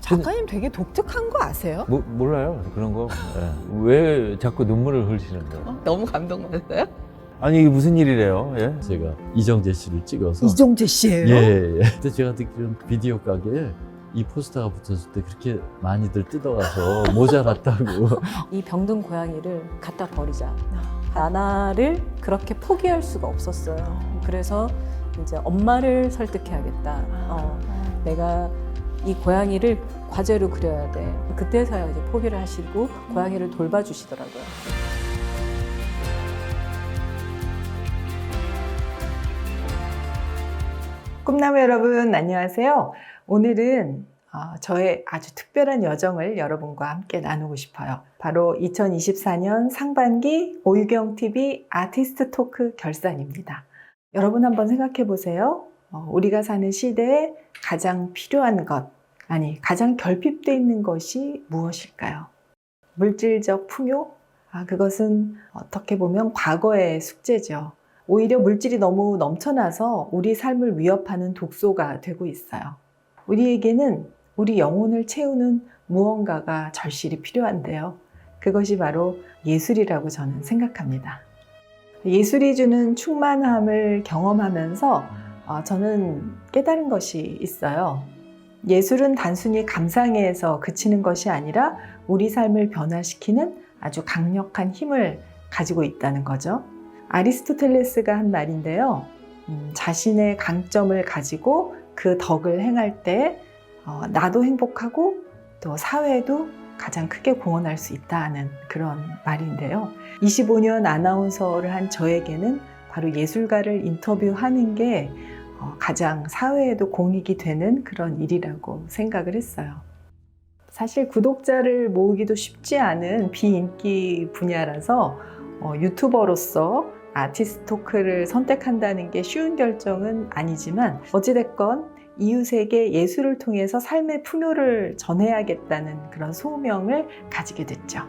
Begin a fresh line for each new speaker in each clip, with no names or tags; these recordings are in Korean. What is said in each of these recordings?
작가님 되게 독특한 거 아세요?
몰라요 그런 거. 예. 왜 자꾸 눈물을 흘리시는 거예요?
너무 감동받았어요?
아니 이게 무슨 일이래요? 예?
제가 이정재 씨를 찍어서
이정재 씨예요?
예. 그때 제가 듣기로는 비디오 가게에 이 포스터가 붙었을 때 그렇게 많이들 뜯어가서 모자랐다고.
이 병든 고양이를 갖다 버리자. 나나를 그렇게 포기할 수가 없었어요. 그래서 이제 엄마를 설득해야겠다. 내가 이 고양이를 과제로 그려야 돼. 그때서야 이제 포기를 하시고 고양이를 돌봐주시더라고요.
꿈나무 여러분 안녕하세요. 오늘은 저의 아주 특별한 여정을 여러분과 함께 나누고 싶어요. 바로 2024년 상반기 오유경TV 아티스트 토크 결산입니다. 여러분 한번 생각해 보세요. 우리가 사는 시대에 가장 필요한 것, 아니 가장 결핍되어 있는 것이 무엇일까요? 물질적 풍요? 그것은 어떻게 보면 과거의 숙제죠. 오히려 물질이 너무 넘쳐나서 우리 삶을 위협하는 독소가 되고 있어요. 우리에게는 우리 영혼을 채우는 무언가가 절실히 필요한데요. 그것이 바로 예술이라고 저는 생각합니다. 예술이 주는 충만함을 경험하면서 저는 깨달은 것이 있어요. 예술은 단순히 감상에서 그치는 것이 아니라 우리 삶을 변화시키는 아주 강력한 힘을 가지고 있다는 거죠. 아리스토텔레스가 한 말인데요. 자신의 강점을 가지고 그 덕을 행할 때 나도 행복하고 또 사회도 가장 크게 공헌할 수 있다는 그런 말인데요. 25년 아나운서를 한 저에게는 바로 예술가를 인터뷰하는 게 가장 사회에도 공익이 되는 그런 일이라고 생각을 했어요. 사실 구독자를 모으기도 쉽지 않은 비인기 분야라서 유튜버로서 아티스트 토크를 선택한다는 게 쉬운 결정은 아니지만 어찌됐건 이웃에게 예술을 통해서 삶의 풍요를 전해야겠다는 그런 소명을 가지게 됐죠.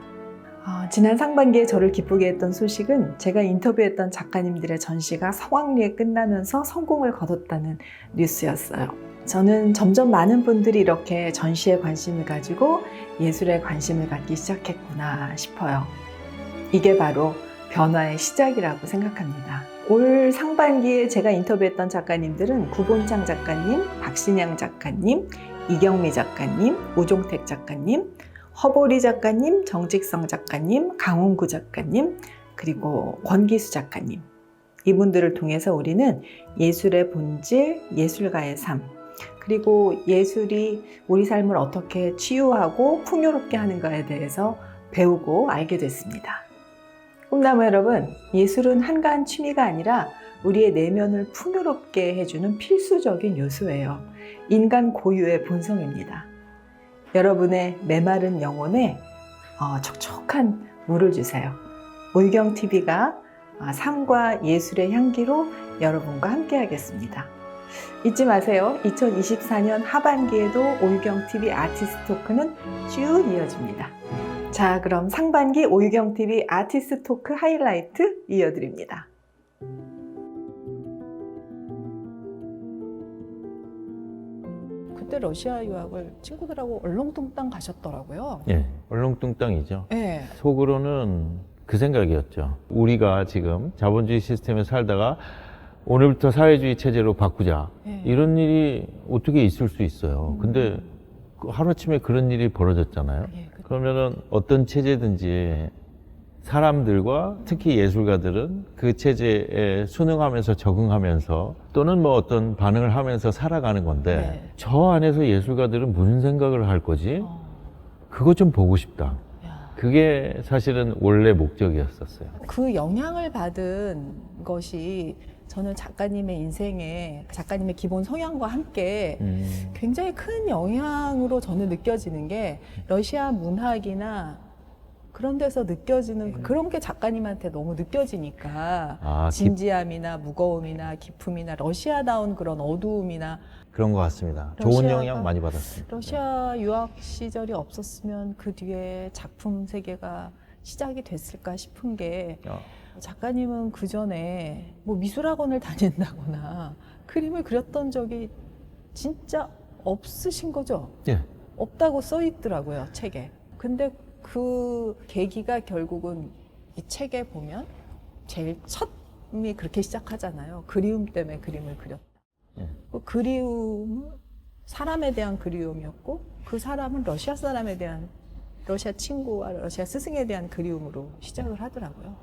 지난 상반기에 저를 기쁘게 했던 소식은 제가 인터뷰했던 작가님들의 전시가 성황리에 끝나면서 성공을 거뒀다는 뉴스였어요. 저는 점점 많은 분들이 이렇게 전시에 관심을 가지고 예술에 관심을 갖기 시작했구나 싶어요. 이게 바로 변화의 시작이라고 생각합니다. 올 상반기에 제가 인터뷰했던 작가님들은 구본창 작가님, 박신양 작가님, 이경미 작가님, 우종택 작가님, 허보리 작가님, 정직성 작가님, 강홍구 작가님, 그리고 권기수 작가님. 이분들을 통해서 우리는 예술의 본질, 예술가의 삶, 그리고 예술이 우리 삶을 어떻게 치유하고 풍요롭게 하는가에 대해서 배우고 알게 됐습니다. 꿈나무 여러분, 예술은 한가한 취미가 아니라 우리의 내면을 풍요롭게 해주는 필수적인 요소예요. 인간 고유의 본성입니다. 여러분의 메마른 영혼에 촉촉한 물을 주세요. 오유경TV가 삶과 예술의 향기로 여러분과 함께 하겠습니다. 잊지 마세요. 2024년 하반기에도 오유경TV 아티스트 토크는 쭉 이어집니다. 자, 그럼 상반기 오유경TV 아티스트 토크 하이라이트 이어드립니다. 그때 러시아 유학을 친구들하고 얼렁뚱땅 가셨더라고요.
예, 얼렁뚱땅이죠.
네.
속으로는 그 생각이었죠. 우리가 지금 자본주의 시스템에 살다가 오늘부터 사회주의 체제로 바꾸자.
네.
이런 일이 어떻게 있을 수 있어요. 근데 하루아침에 그런 일이 벌어졌잖아요.
예,
그러면은 어떤 체제든지 사람들과 특히 예술가들은 그 체제에 순응하면서 적응하면서 또는 뭐 어떤 반응을 하면서 살아가는 건데
네.
저 안에서 예술가들은 무슨 생각을 할 거지? 그거 좀 보고 싶다. 그게 사실은 원래 목적이었었어요.
그 영향을 받은 것이 저는 작가님의 인생에 작가님의 기본 성향과 함께 굉장히 큰 영향으로 저는 느껴지는 게 러시아 문학이나 그런 데서 느껴지는 그런 게 작가님한테 너무 느껴지니까 진지함이나 무거움이나 기품이나 러시아다운 그런 어두움이나
그런 것 같습니다. 좋은 영향 많이 받았습니다.
러시아 유학 시절이 없었으면 그 뒤에 작품 세계가 시작이 됐을까 싶은 게 작가님은 그 전에 뭐 미술학원을 다닌다거나 그림을 그렸던 적이 진짜 없으신 거죠?
예,
없다고 써 있더라고요, 책에. 근데 그 계기가 결국은 이 책에 보면 제일 첫이 그렇게 시작하잖아요. 그리움 때문에 그림을 그렸다. 그 그리움은 사람에 대한 그리움이었고 그 사람은 러시아 사람에 대한 러시아 친구와 러시아 스승에 대한 그리움으로 시작을 하더라고요.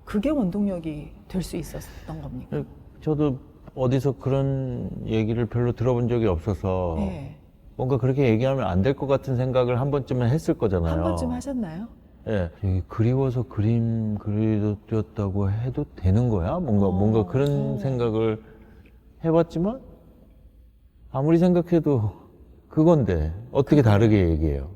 그게 원동력이 될 수 있었던 겁니까?
저도 어디서 그런 얘기를 별로 들어본 적이 없어서
네.
뭔가 그렇게 얘기하면 안 될 것 같은 생각을 한 번쯤은 했을 거잖아요.
한 번쯤 하셨나요?
예. 여기 그리워서 그림 그렸다고 해도 되는 거야? 뭔가 그런 생각을 해봤지만 아무리 생각해도 그건데 어떻게 다르게 얘기해요?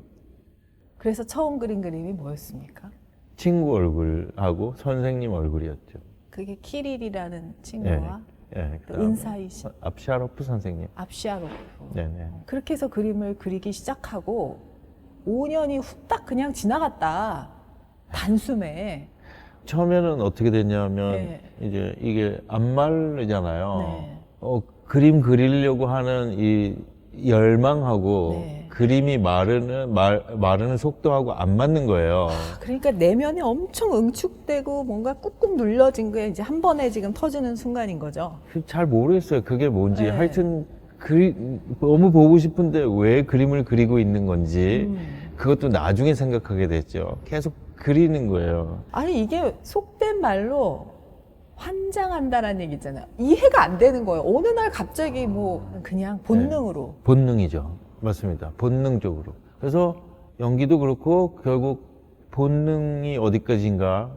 그래서 처음 그린 그림이 뭐였습니까?
친구 얼굴하고 선생님 얼굴이었죠.
그게 키릴이라는 친구와
예.
또 은사이신
압샤로프 선생님.
압시아로프.
네네.
그렇게 해서 그림을 그리기 시작하고 5년이 후딱 그냥 지나갔다. 단숨에.
처음에는 어떻게 됐냐면
네.
이제 이게 안 마르잖아요.
네.
그림 그리려고 하는 이 열망하고
네.
그림이 마르는 속도하고 안 맞는 거예요.
그러니까 내면이 엄청 응축되고 뭔가 꾹꾹 눌러진 게 이제 한 번에 지금 터지는 순간인 거죠.
잘 모르겠어요. 그게 뭔지.
네.
하여튼 너무 보고 싶은데 왜 그림을 그리고 있는 건지 그것도 나중에 생각하게 됐죠. 계속 그리는 거예요.
아니 이게 속된 말로 환장한다라는 얘기 있잖아요. 이해가 안 되는 거예요. 어느 날 갑자기 뭐 그냥 본능으로.
본능이죠. 맞습니다. 본능적으로. 그래서 연기도 그렇고 결국 본능이 어디까지인가,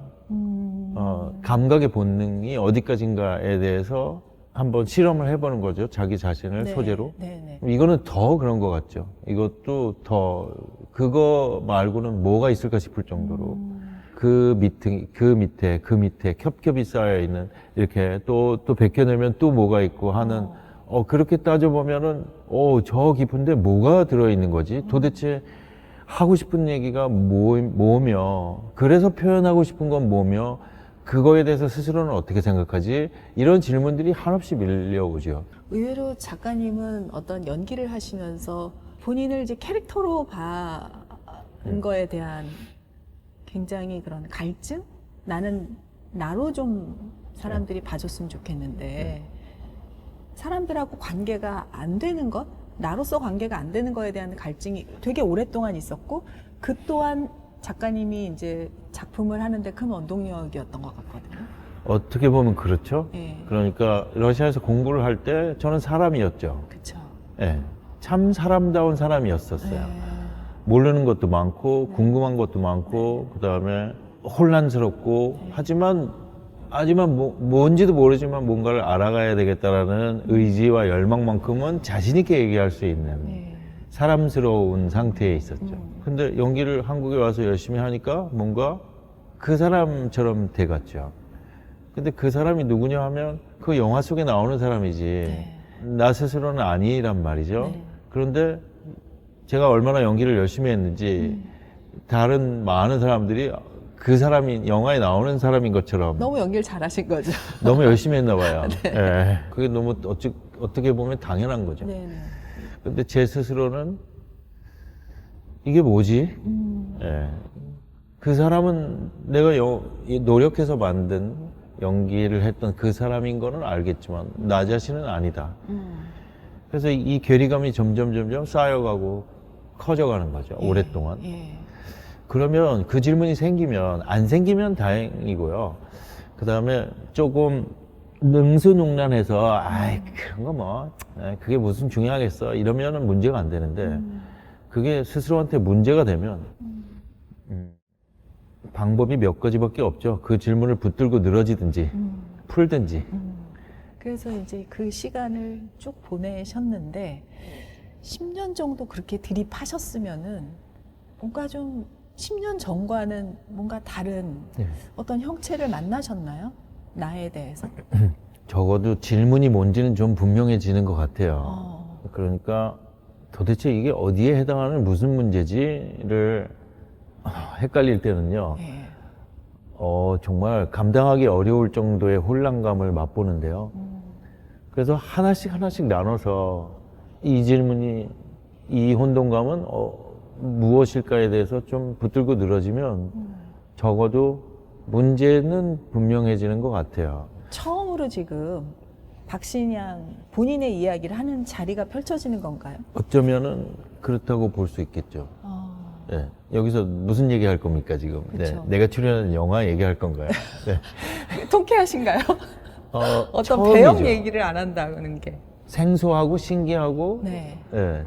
감각의 본능이 어디까지인가에 대해서 한번 실험을 해보는 거죠. 자기 자신을
네,
소재로.
네.
이거는 더 그런 것 같죠. 이것도 더 그거 말고는 뭐가 있을까 싶을 정도로 그 밑에 겹겹이 쌓여 있는 이렇게 또 벗겨내면 또 뭐가 있고 하는 그렇게 따져보면은 저 깊은데 뭐가 들어있는 거지? 도대체 하고 싶은 얘기가 뭐며 그래서 표현하고 싶은 건 뭐며 그거에 대해서 스스로는 어떻게 생각하지? 이런 질문들이 한없이 밀려오죠.
의외로 작가님은 어떤 연기를 하시면서 본인을 이제 캐릭터로 봐는 거에 대한 굉장히 그런 갈증? 나는 나로 좀 사람들이 봐줬으면 좋겠는데 사람들하고 관계가 안 되는 것? 나로서 관계가 안 되는 거에 대한 갈증이 되게 오랫동안 있었고 그 또한 작가님이 이제 작품을 하는데 큰 원동력이었던 것 같거든요.
어떻게 보면 그렇죠.
예.
그러니까 러시아에서 공부를 할 때 저는 사람이었죠.
그쵸.
예. 참 사람다운 사람이었었어요.
예.
모르는 것도 많고 궁금한 것도 많고 그다음에 혼란스럽고 하지만 뭔지도 모르지만 뭔가를 알아가야 되겠다라는 의지와 열망만큼은 자신 있게 얘기할 수 있는
예.
사람스러운 상태에 있었죠. 근데 연기를 한국에 와서 열심히 하니까 뭔가 그 사람처럼 돼갔죠. 근데 그 사람이 누구냐 하면 그 영화 속에 나오는 사람이지
네.
나 스스로는 아니란 말이죠.
네.
그런데 제가 얼마나 연기를 열심히 했는지 다른 많은 사람들이 그 사람이 영화에 나오는 사람인 것처럼
너무 연기를 잘하신 거죠.
너무 열심히 했나 봐요. 예. 그게 너무 어떻게 보면 당연한 거죠.
네.
근데 제 스스로는 이게 뭐지? 예. 그 사람은 내가 노력해서 만든 연기를 했던 그 사람인 거는 알겠지만 나 자신은 아니다. 그래서 이 괴리감이 점점 쌓여가고 커져가는 거죠. 오랫동안.
예.
그러면 그 질문이 생기면 안 생기면 다행이고요. 그 다음에 조금 능수능란해서 아이 그런 거 뭐 그게 무슨 중요하겠어 이러면은 문제가 안 되는데 그게 스스로한테 문제가 되면 방법이 몇 가지밖에 없죠. 그 질문을 붙들고 늘어지든지 풀든지.
그래서 이제 그 시간을 쭉 보내셨는데 10년 정도 그렇게 들이파셨으면은 뭔가 좀 10년 전과는 뭔가 다른
네.
어떤 형체를 만나셨나요? 나에 대해서?
적어도 질문이 뭔지는 좀 분명해지는 것 같아요. 그러니까 도대체 이게 어디에 해당하는 무슨 문제지를 헷갈릴 때는요.
예.
정말 감당하기 어려울 정도의 혼란감을 맛보는데요. 그래서 하나씩 나눠서 이 질문이 이 혼돈감은 무엇일까에 대해서 좀 붙들고 늘어지면 적어도 문제는 분명해지는 것 같아요.
처음으로 지금 박신양 본인의 이야기를 하는 자리가 펼쳐지는 건가요?
어쩌면은 그렇다고 볼 수 있겠죠. 네. 여기서 무슨 얘기 할 겁니까, 지금?
그쵸.
내가 출연하는 영화 얘기할 건가요? 네.
통쾌하신가요? 어떤
처음이죠.
배역 얘기를 안 한다는 게.
생소하고 신기하고
네.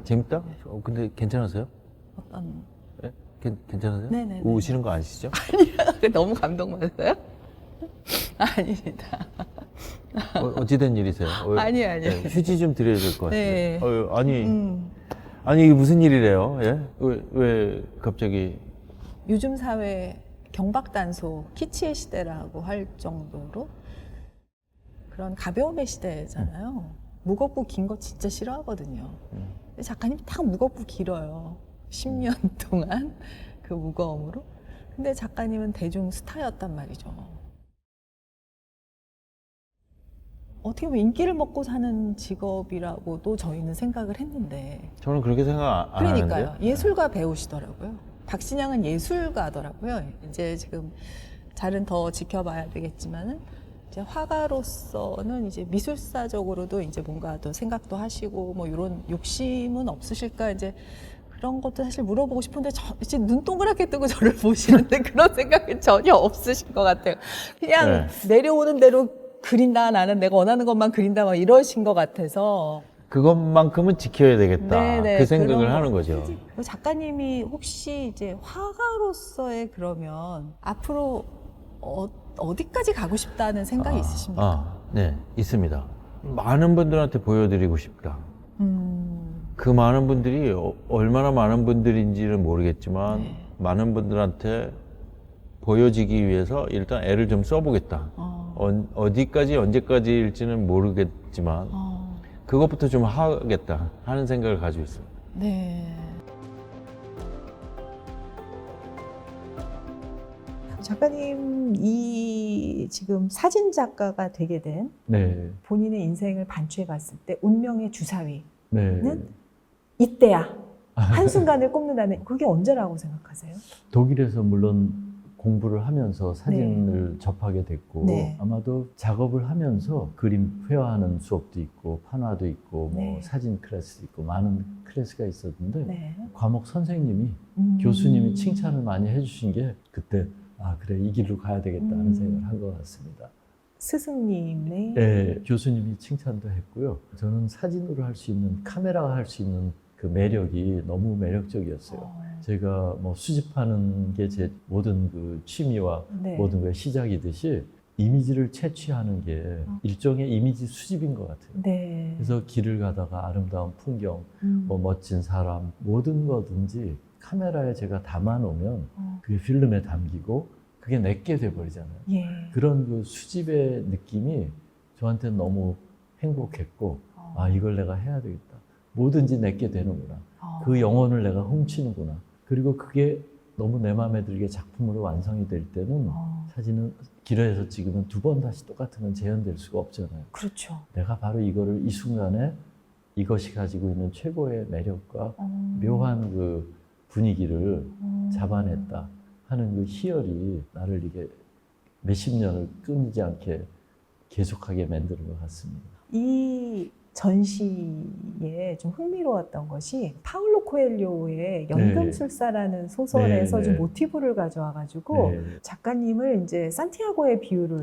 재밌다? 근데 괜찮으세요?
어떤
네? 괜찮으세요?
네네네.
우시는 거 아시죠?
너무 감동받았어요? 아닙니다.
어찌된 일이세요?
아니에요.
네, 휴지 좀 드려야 될 것 같아요.
네.
아니 이게 무슨 일이래요? 예? 왜 갑자기?
요즘 사회 경박단소 키치의 시대라고 할 정도로 그런 가벼움의 시대잖아요. 무겁고 긴 거 진짜 싫어하거든요. 근데 작가님 딱 무겁고 길어요. 10년 동안 그 무거움으로. 근데 작가님은 대중 스타였단 말이죠. 어떻게 보면 인기를 먹고 사는 직업이라고도 저희는 생각을 했는데
저는 그렇게 생각 안
그러니까요.
하는데요.
예술가 배우시더라고요. 박신양은 예술가더라고요. 이제 지금 잘은 더 지켜봐야 되겠지만은 이제 화가로서는 이제 미술사적으로도 이제 뭔가 더 생각도 하시고 뭐 이런 욕심은 없으실까 이제 그런 것도 사실 물어보고 싶은데 이제 눈 동그랗게 뜨고 저를 보시는데 그런 생각은 전혀 없으신 것 같아요. 그냥 내려오는 대로 그린다, 나는 내가 원하는 것만 그린다, 막 이러신 것 같아서.
그것만큼은 지켜야 되겠다.
네네,
그 생각을
그런
하는 거죠.
작가님이 혹시 이제 화가로서의 그러면 앞으로 어디까지 가고 싶다는 생각이 있으십니까?
네, 있습니다. 많은 분들한테 보여드리고 싶다. 그 많은 분들이 얼마나 많은 분들인지는 모르겠지만
네.
많은 분들한테 보여지기 위해서 일단 애를 좀 써보겠다. 어디까지 언제까지일지는 모르겠지만 그것부터 좀 하겠다 하는 생각을 가지고 있어요.
네.
작가님, 이 지금 사진 작가가 되게 된
네.
본인의 인생을 반추해 봤을 때 운명의 주사위는
네.
이때야. 한순간을 꼽는다는 그게 언제라고 생각하세요?
독일에서 물론 공부를 하면서 사진을 접하게 됐고
네.
아마도 작업을 하면서 그림 회화하는 수업도 있고 판화도 있고 뭐
네.
사진 클래스도 있고 많은 클래스가 있었는데
네.
과목 선생님이 교수님이 칭찬을 많이 해주신 게 그때 아 그래 이 길로 가야 되겠다 하는 생각을 한 것 같습니다.
스승님의
네, 교수님이 칭찬도 했고요. 저는 사진으로 할 수 있는 카메라가 할 수 있는 그 매력이 너무 매력적이었어요. 제가 뭐 수집하는 게 제 모든 그 취미와
네.
모든 거의 시작이듯이 이미지를 채취하는 게 일종의 이미지 수집인 것 같아요.
네.
그래서 길을 가다가 아름다운 풍경, 뭐 멋진 사람, 모든 거든지 카메라에 제가 담아놓으면 그게 필름에 담기고 그게 내게 돼버리잖아요.
예.
그런 그 수집의 느낌이 저한테는 너무 행복했고 아 이걸 내가 해야 되겠다. 뭐든지 내게 되는구나. 그 영혼을 내가 훔치는구나. 그리고 그게 너무 내 마음에 들게 작품으로 완성이 될 때는 사진은 길에서 찍으면 두 번 다시 똑같은 건 재현될 수가 없잖아요.
그렇죠.
내가 바로 이거를 이 순간에 이것이 가지고 있는 최고의 매력과 묘한 그 분위기를 잡아냈다 하는 그 희열이 나를 이게 몇십 년을 끊이지 않게 계속하게 만드는 것 같습니다.
이 전시에 좀 흥미로웠던 것이 파울로 코엘료의 연금술사라는 소설에서
네,
좀
네.
모티브를 가져와가지고
네.
작가님을 이제 산티아고의 비유를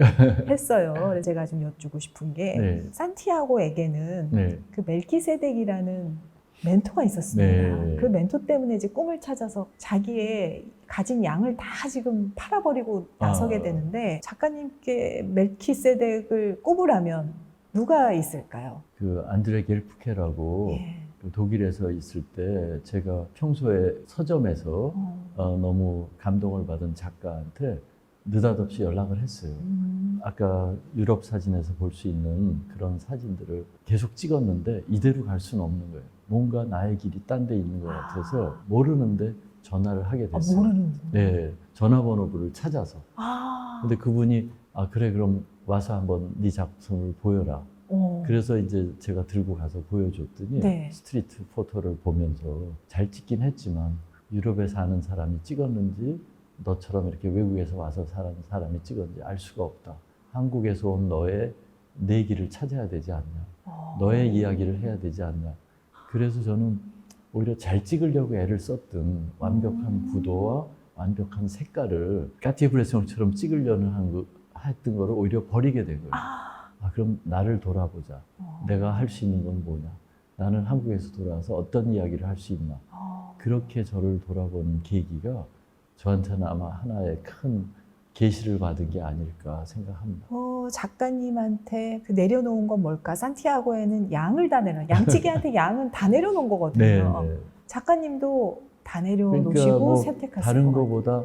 했어요. 그래서 제가 좀 여쭈고 싶은 게
네.
산티아고에게는
네.
그 멜키세덱이라는 멘토가 있었습니다.
네.
그 멘토 때문에 이제 꿈을 찾아서 자기의 가진 양을 다 지금 팔아버리고 나서게 되는데 작가님께 멜키세덱을 꼽으라면 누가 있을까요?
그 안드레 겔프케라고
예.
그 독일에서 있을 때 제가 평소에 서점에서 너무 감동을 받은 작가한테 느닷없이 연락을 했어요. 아까 유럽 사진에서 볼 수 있는 그런 사진들을 계속 찍었는데 이대로 갈 수는 없는 거예요. 뭔가 나의 길이 딴 데 있는 것 같아서 모르는데 전화를 하게 됐어요.
모르는
네, 전화번호부를 찾아서.
아.
근데 그분이 아 그래 그럼 와서 한번 네 작품을 보여라. 그래서 이제 제가 들고 가서 보여줬더니
네.
스트리트 포토를 보면서 잘 찍긴 했지만 유럽에 사는 사람이 찍었는지 너처럼 이렇게 외국에서 와서 사는 사람이 찍었는지 알 수가 없다. 한국에서 온 너의 내 길을 찾아야 되지 않냐. 너의 이야기를 해야 되지 않냐. 그래서 저는 오히려 잘 찍으려고 애를 썼던 완벽한 구도와 완벽한 색깔을 까티브레송처럼 찍으려는 했던 거를 오히려 버리게 된 거예요. 그럼 나를 돌아보자. 내가 할 수 있는 건 뭐냐. 나는 한국에서 돌아와서 어떤 이야기를 할 수 있나. 그렇게 저를 돌아보는 계기가 저한테는 아마 하나의 큰 계시를 받은 게 아닐까 생각합니다.
작가님한테 그 내려놓은 건 뭘까? 산티아고에는 양을 다 내려. 양치기한테 양은 다 내려놓은 거거든요.
네.
작가님도 다 내려놓으시고
그러니까 뭐
선택하신
다른
것 같아요.
거보다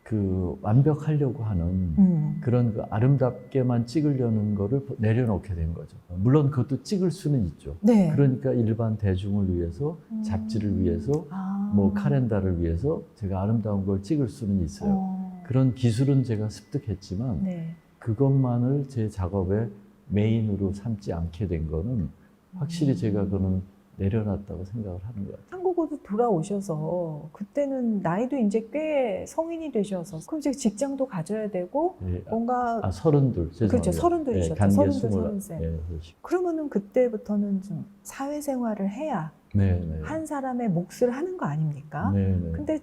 그 완벽하려고 하는 그런 그 아름답게만 찍으려는 거를 내려놓게 된 거죠. 물론 그것도 찍을 수는 있죠.
네.
그러니까 일반 대중을 위해서, 잡지를 위해서, 뭐 카렌다를 위해서 제가 아름다운 걸 찍을 수는 있어요. 그런 기술은 제가 습득했지만
네.
그것만을 제 작업의 메인으로 삼지 않게 된 거는 확실히 제가 그거는 내려놨다고 생각을 하는 것 같아요.
한국으로 돌아오셔서 그때는 나이도 이제 꽤 성인이 되셔서 그럼 이제 직장도 가져야 되고
예.
뭔가
32. 죄송합니다.
그렇죠. 32이셨죠.
간게
32,
20.
33.
예, 그렇죠.
그러면은 그때부터는 좀 사회생활을 해야
네, 네.
한 사람의 몫을 하는 거 아닙니까?
네, 네.
근데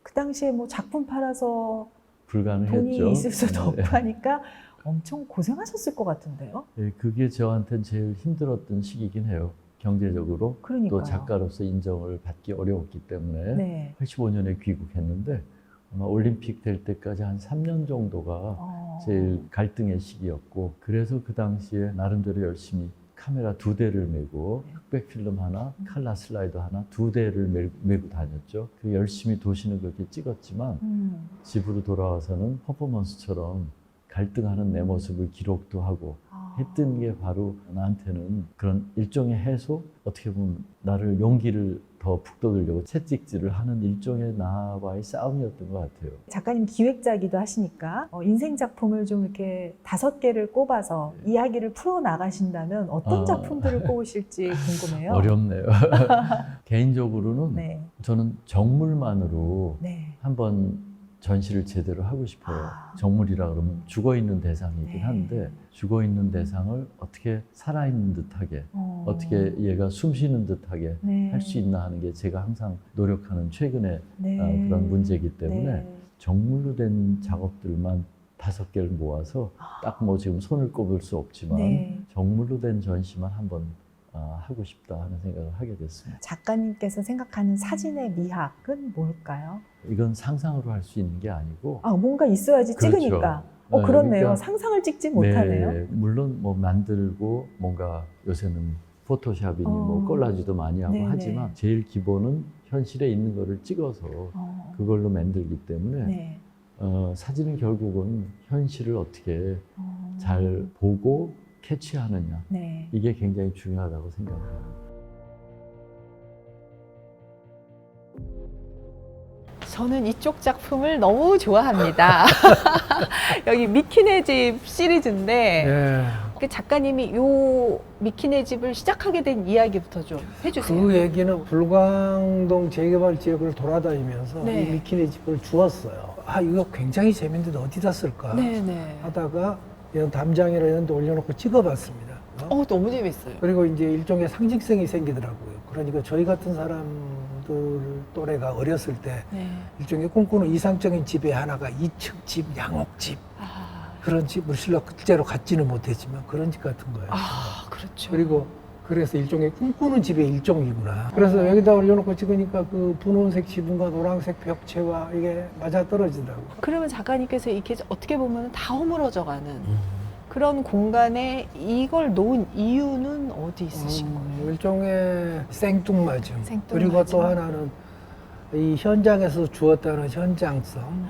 그 당시에 뭐 작품 팔아서
불가능했죠.
돈이 있을 수도 없고
네.
하니까 엄청 고생하셨을 것 같은데요.
예, 그게 저한테는 제일 힘들었던 시기긴 해요. 경제적으로
그러니까요.
또 작가로서 인정을 받기 어려웠기 때문에
네.
85년에 귀국했는데 아마 올림픽 될 때까지 한 3년 정도가 제일 갈등의 시기였고 그래서 그 당시에 나름대로 열심히 카메라 2대를 메고 흑백 필름 하나, 칼라 슬라이더 하나 2대를 메고 다녔죠. 그 열심히 도시는 그렇게 찍었지만 집으로 돌아와서는 퍼포먼스처럼 갈등하는 내 모습을 기록도 하고 했던 게 바로 나한테는 그런 일종의 해소, 어떻게 보면 나를 용기를 더 북돋으려고 채찍질을 하는 일종의 나와의 싸움이었던 것 같아요.
작가님 기획자기도 하시니까 인생 작품을 좀 이렇게 5개를 꼽아서 이야기를 풀어 나가신다면 어떤 작품들을 꼽으실지 궁금해요.
어렵네요. 개인적으로는
네.
저는 정물만으로
네.
한번 전시를 제대로 하고 싶어요. 정물이라 그러면 죽어있는 대상이긴
네.
한데 죽어있는 대상을 어떻게 살아있는 듯하게 어떻게 얘가 숨쉬는 듯하게
네.
할 수 있나 하는 게 제가 항상 노력하는 최근의
네.
그런 문제이기 때문에
네.
정물로 된 작업들만 5개를 모아서 딱 뭐 지금 손을 꼽을 수 없지만
네.
정물로 된 전시만 한번 하고 싶다 하는 생각을 하게 됐습니다.
작가님께서 생각하는 사진의 미학은 뭘까요?
이건 상상으로 할 수 있는 게 아니고
뭔가 있어야지
그렇죠.
찍으니까.
네,
그렇네요.
그러니까
상상을 찍지 못하네요.
네, 물론 뭐 만들고 뭔가 요새는 포토샵이니 뭐 콜라주도 많이 하고
네네.
하지만 제일 기본은 현실에 있는 거를 찍어서 그걸로 만들기 때문에
네.
사진은 결국은 현실을 어떻게 잘 보고 캐치하느냐
네.
이게 굉장히 중요하다고 생각합니다.
저는 이쪽 작품을 너무 좋아합니다. 여기 미키네 집 시리즈인데
예.
그 작가님이 요 미키네 집을 시작하게 된 이야기부터 좀 해주세요.
그 얘기는 불광동 재개발 지역을 돌아다니면서
네.
이 미키네 집을 주었어요. 이거 굉장히 재밌는데 어디다 쓸까
네네.
하다가 이런 담장이나 이런 데 올려놓고 찍어봤습니다.
너무 재밌어요.
그리고 이제 일종의 상징성이 생기더라고요. 그러니까 저희 같은 사람들 또래가 어렸을 때
네.
일종의 꿈꾸는 이상적인 집의 하나가 2층 집, 양옥집 그런 집을 실제로 갖지는 못했지만 그런 집 같은 거예요.
그렇죠.
그리고 그래서 일종의 꿈꾸는 집의 일종이구나. 그래서 여기다 올려놓고 찍으니까 그 분홍색 지붕과 노란색 벽체와 이게 맞아 떨어지더라고.
그러면 작가님께서 이렇게 어떻게 보면 다 허물어져가는 그런 공간에 이걸 놓은 이유는 어디 있으신 거예요?
일종의 생뚱맞음.
생뚱맞음.
그리고 또 하나는 이 현장에서 주었다는 현장성.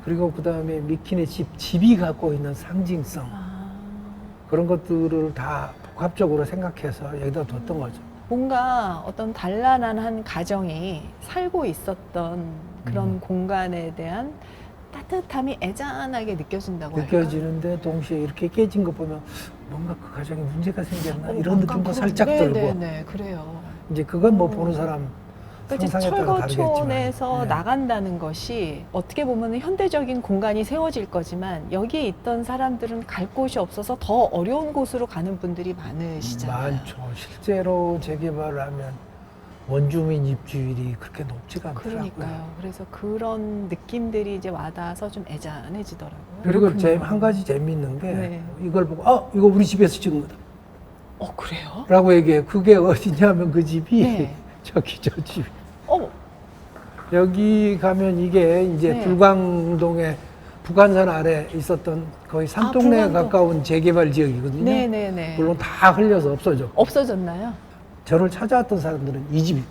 그리고 그 다음에 미키네 집이 갖고 있는 상징성. 그런 것들을 다 복합적으로 생각해서 여기다 뒀던 거죠.
뭔가 어떤 단란한 한 가정이 살고 있었던 그런 공간에 대한
따뜻함이 애잔하게 느껴진다고 할까?
느껴지는데 동시에 이렇게 깨진 거 보면 뭔가 그 가정에 문제가 생겼나 이런
약간
느낌도
그런-
살짝
네,
들고
네, 네, 그래요.
이제 그건 뭐 보는 사람
그러니까 이제
상상에 따라 다르겠지만
철거촌에서
네.
나간다는 것이 어떻게 보면 현대적인 공간이 세워질 거지만 여기에 있던 사람들은 갈 곳이 없어서 더 어려운 곳으로 가는 분들이 많으시잖아요.
많죠. 실제로 재개발을 하면 원주민 입주율이 그렇게 높지가 않더라고요.
그러니까요. 그래서 그런 느낌들이 이제 와닿아서 좀 애잔해지더라고요.
그리고
그렇군요.
한 가지 재밌는 게
네.
이걸 보고 이거 우리 집에서 찍은 거다
그래요?
라고 얘기해. 그게 어디냐면 그 집이
네.
저기 저 집.
어머,
여기 가면 이게 이제
네.
불광동에 북한산 아래 있었던 거의 산동네에
불광동.
가까운 재개발 지역이거든요.
네네네.
물론 다 흘려서 없어졌고.
없어졌나요?
저를 찾아왔던 사람들은 이 집.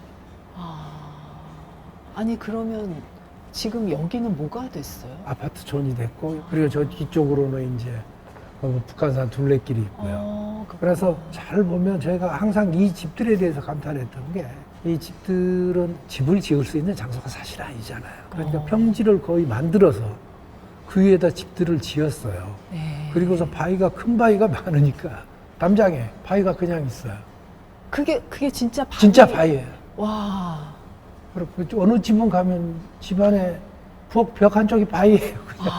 아니 그러면 지금 여기는 뭐가 됐어요?
아파트촌이 됐고, 그리고 저 뒤쪽으로는 이제 북한산 둘레길이 있고요. 그래서 잘 보면 저희가 항상 이 집들에 대해서 감탄했던 게 이 집들은 집을 지을 수 있는 장소가 사실 아니잖아요. 그러니까 평지를 거의 만들어서 그 위에다 집들을 지었어요.
네.
그리고서 바위가 큰 바위가 많으니까 담장에 바위가 그냥 있어요.
그게 진짜 바위?
진짜 바위예요.
와.
그리고 어느 집은 가면 집안에 벽 한쪽이 바위예요. 그냥.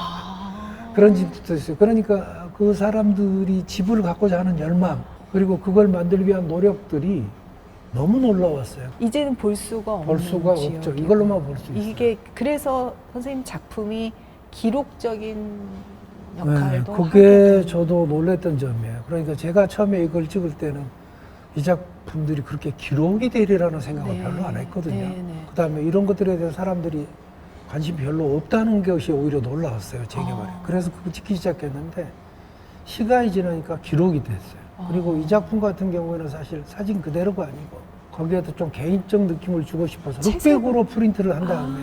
그런 집도 있어요. 그러니까 그 사람들이 집을 갖고자 하는 열망, 그리고 그걸 만들기 위한 노력들이 너무 놀라웠어요.
이제는 볼 수가 없는
볼 수가 없죠.
지역이고.
이걸로만 볼 수 있어요.
이게 그래서 선생님 작품이 기록적인 역할도 하게
그게
되는-
저도 놀랬던 점이에요. 그러니까 제가 처음에 이걸 찍을 때는 이 작품들이 그렇게 기록이 되리라는 생각을
네.
별로 안 했거든요.
네, 네.
그다음에 이런 것들에 대해서 사람들이 관심 별로 없다는 것이 오히려 놀라웠어요. 재개발에. 그래서 그거 찍기 시작했는데 시간이 지나니까 기록이 됐어요. 그리고 이 작품 같은 경우에는 사실 사진 그대로가 아니고 거기에도 좀 개인적 느낌을 주고 싶어서 룩백으로 프린트를 한 다음에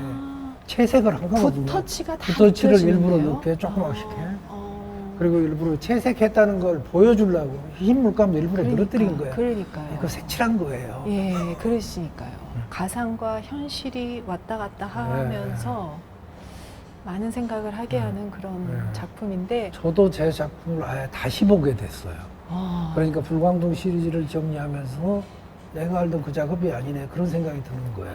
채색을 한 거거든요.
붓터치가 다
붓터치를 일부러
느껴지는데요?
이렇게 조그맣게 해.
어.
그리고 일부러 채색했다는 걸 보여주려고 흰 물감도 일부러 늘어뜨린 거예요.
그러니까요.
이거 색칠한 거예요.
예, 그러시니까요. 가상과 현실이 왔다 갔다 하면서 많은 생각을 하게 하는 그런
네.
작품인데
저도 제 작품을 아예 다시 보게 됐어요. 그러니까 불광동 시리즈를 정리하면서 내가 알던 그 작업이 아니네 그런 생각이 드는 거예요.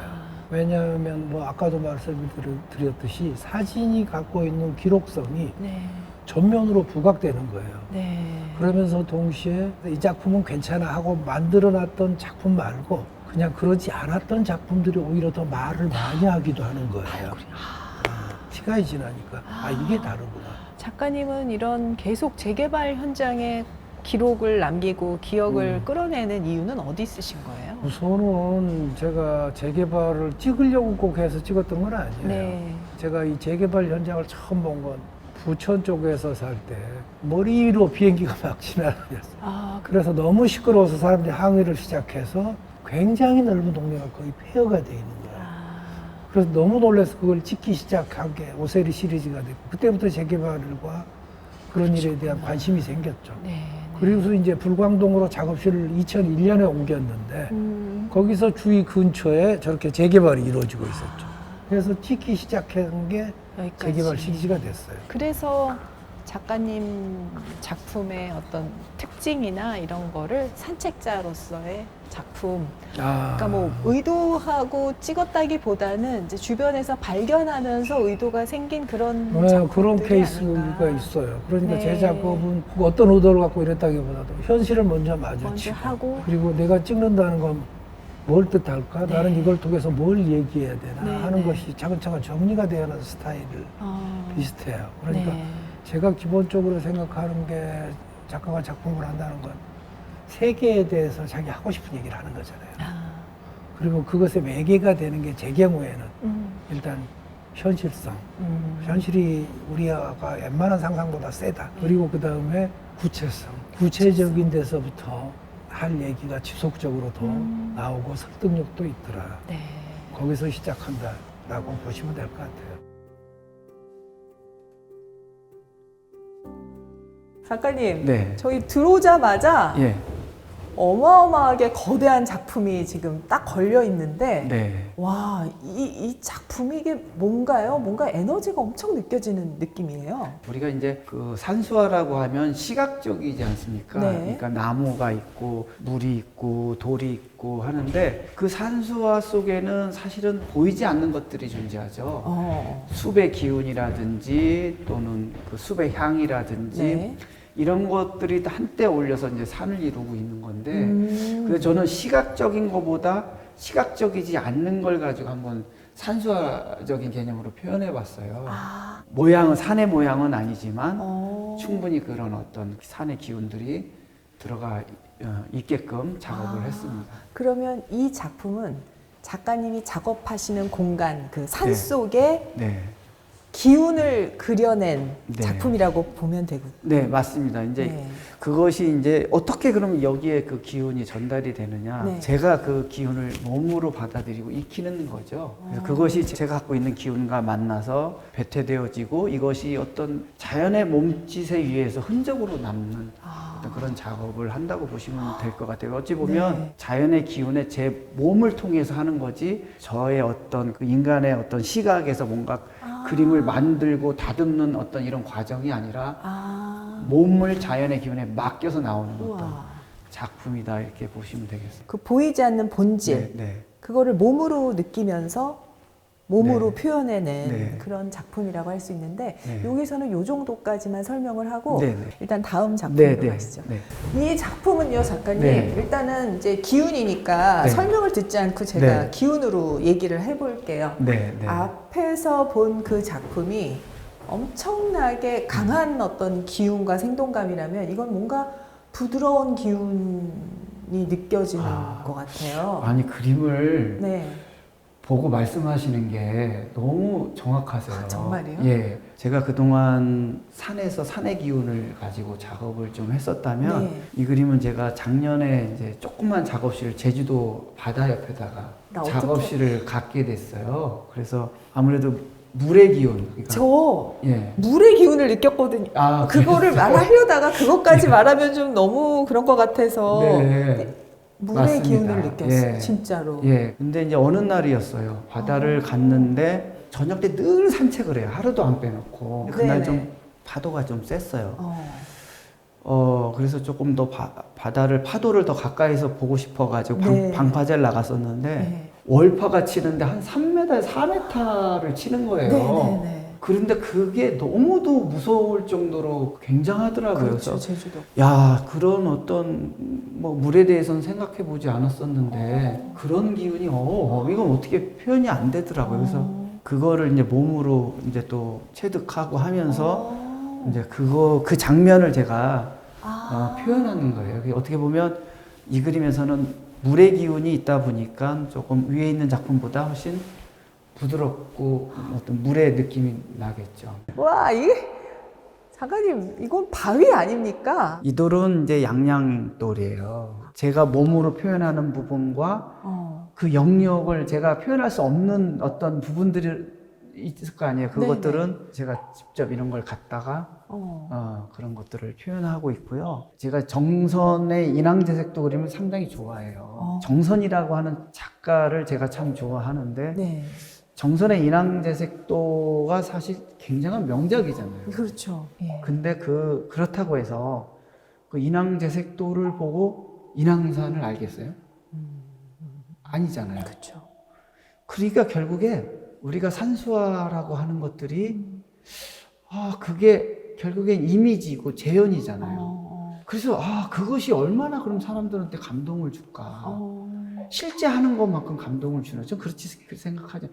왜냐하면 뭐 아까도 말씀드렸듯이 사진이 갖고 있는 기록성이
네,
전면으로 부각되는 거예요.
네.
그러면서 동시에 이 작품은 괜찮아 하고 만들어놨던 작품 말고 그냥 그러지 않았던 작품들이 오히려 더 말을 많이 하기도 하는 거예요. 시간이 지나니까 이게 다르구나.
작가님은 이런 계속 재개발 현장에 기록을 남기고 기억을 끌어내는 이유는 어디 있으신 거예요?
우선은 제가 재개발을 찍으려고 꼭 해서 찍었던 건 아니에요.
네.
제가 이 재개발 현장을 처음 본 건 부천 쪽에서 살 때 머리 위로 비행기가 막 지나다녔어요. 그래서 너무 시끄러워서 사람들이 항의를 시작해서 굉장히 넓은 동네가 거의 폐허가 돼 있는 거예요. 그래서 너무 놀라서 그걸 찍기 시작한 게 오세리 시리즈가 됐고 그때부터 재개발과 그런 일에 대한 관심이 생겼죠.
네.
그리고서 이제 불광동으로 작업실을 2001년에 옮겼는데 거기서 주위 근처에 저렇게 재개발이 이루어지고 있었죠. 그래서 찍기 시작한 게
여기까지.
재개발 시리즈가 됐어요.
그래서 작가님 작품의 어떤 특징이나 이런 거를 산책자로서의 작품, 그러니까 뭐 의도하고 찍었다기보다는 이제 주변에서 발견하면서 의도가 생긴 그런
네, 그런
작품들이
케이스가
아닌가.
있어요. 그러니까
네.
제 작업은 어떤 의도를 갖고 이랬다기보다도 현실을 먼저 마주치고
먼저 하고.
그리고 내가 찍는다는 건 뭘 뜻할까? 나는 이걸 통해서 뭘 얘기해야 되나
네,
하는
네.
것이 차근차근 정리가 되어가는 스타일을 비슷해요. 그러니까
네.
제가 기본적으로 생각하는 게 작가가 작품을 한다는 건 세계에 대해서 자기 하고 싶은 얘기를 하는 거잖아요. 그리고 그것의 매개가 되는 게 제 경우에는 일단 현실성. 현실이 우리가 웬만한 상상보다 세다. 그리고 그 다음에 구체성. 구체적인 데서부터 할 얘기가 지속적으로 더 나오고 설득력도 있더라.
네.
거기서 시작한다라고 보시면 될 것 같아요.
작가님,
네.
저희 들어오자마자
예.
어마어마하게 거대한 작품이 지금 딱 걸려 있는데
네.
와, 이 작품이 이게 뭔가요? 뭔가 에너지가 엄청 느껴지는 느낌이에요.
우리가 이제 그 산수화라고 하면 시각적이지 않습니까?
네.
그러니까 나무가 있고 물이 있고 돌이 있고 하는데 그 산수화 속에는 사실은 보이지 않는 것들이 존재하죠. 숲의 기운이라든지 또는 그 숲의 향이라든지
네.
이런 것들이 한때 어울려서 이제 산을 이루고 있는 건데 그래서 저는 시각적인 것보다 시각적이지 않는 걸 가지고 한번 산수화적인 개념으로 표현해 봤어요. 모양은 산의 모양은 아니지만 충분히 그런 어떤 산의 기운들이 들어가 있게끔 작업을 했습니다.
그러면 이 작품은 작가님이 작업하시는 공간, 그 산
네.
속에
네.
기운을 그려낸
네.
작품이라고 보면 되고.
네, 맞습니다. 이제
네.
그것이 이제 어떻게 그러면 여기에 그 기운이 전달이 되느냐.
네.
제가 그 기운을 몸으로 받아들이고 익히는 거죠. 그래서 그것이 제가 갖고 있는 기운과 만나서 배태되어지고 이것이 어떤 자연의 몸짓에 의해서 흔적으로 남는 어떤 그런 작업을 한다고 보시면 될 것 같아요. 어찌 보면
네.
자연의 기운에 제 몸을 통해서 하는 거지 저의 어떤 그 인간의 어떤 시각에서 뭔가 그림을 만들고 다듬는 어떤 이런 과정이 아니라 몸을 자연의 기운에 맡겨서 나오는 어떤
우와.
작품이다 이렇게 보시면 되겠습니다.
그 보이지 않는 본질,
네.
그거를 몸으로 느끼면서 몸으로
네.
표현해낸
네.
그런 작품이라고 할 수 있는데
네.
여기서는 요 정도까지만 설명을 하고
네, 네.
일단 다음 작품으로
네.
가시죠.
네.
이 작품은요, 작가님,
네.
일단은 이제 기운이니까
네.
설명을 듣지 않고 제가
네.
기운으로 얘기를 해볼게요.
네. 네.
앞에서 본 그 작품이 엄청나게 강한 어떤 기운과 생동감이라면 이건 뭔가 부드러운 기운이 느껴지는 것 같아요.
아니 그림을
네.
보고 말씀하시는 게 너무 정확하세요.
정말이요?
예. 제가 그동안 산에서 산의 기운을 가지고 작업을 좀 했었다면
네.
이 그림은 제가 작년에 이제 조그만 작업실을 제주도 바다 옆에다가
나 어떡해.
작업실을 갖게 됐어요. 그래서 아무래도 물의 기운. 그러니까
저
예.
물의 기운을 느꼈거든요.
아,
그거를
그랬어요?
말하려다가 그것까지 말하면 좀 너무 그런 것 같아서
네.
물의
맞습니다.
기운을 느꼈어요.
예.
진짜로.
예. 근데 이제 어느 날이었어요. 바다를 갔는데 저녁 때 늘 산책을 해요. 하루도 안 빼놓고. 그날
네네.
좀 파도가 좀 셌어요.
어.
그래서 조금 더 바다를 파도를 더 가까이서 보고 싶어가지고
네.
방파제를 나갔었는데
네.
월파가 치는데 한 3m, 4m를 치는 거예요.
네네네.
그런데 그게 너무도 무서울 정도로 굉장하더라고요.
그렇죠,
그래서
제주도.
야, 그런 어떤 뭐 물에 대해서는 생각해 보지 않았었는데 그런 기운이 이건 어떻게 표현이 안 되더라고요. 그래서 그거를 이제 몸으로 이제 또 체득하고 하면서 이제 그 장면을 제가 표현하는 거예요. 그게 어떻게 보면 이 그림에서는 물의 기운이 있다 보니까 조금 위에 있는 작품보다 훨씬 부드럽고 어떤 물의 느낌이 나겠죠.
와, 이게 작가님, 이건 바위 아닙니까?
이 돌은 이제 양양돌이에요. 제가 몸으로 표현하는 부분과 그 영역을 제가 표현할 수 없는 어떤 부분들이 있을 거 아니에요. 그것들은 제가 직접 이런 걸 갖다가 그런 것들을 표현하고 있고요. 제가 정선의 인왕제색도 그림을 상당히 좋아해요. 정선이라고 하는 작가를 제가 참 좋아하는데
네.
정선의 인왕제색도가 사실 굉장한 명작이잖아요.
그렇죠. 예.
근데 그렇다고 해서 그 인왕제색도를 보고 인왕산을 알겠어요? 아니잖아요.
그렇죠.
그러니까 결국에 우리가 산수화라고 하는 것들이 그게 결국엔 이미지고 재현이잖아요. 그래서 그것이 얼마나 그럼 사람들한테 감동을 줄까? 실제 하는 것만큼 감동을 주는 좀 그렇지 생각하죠.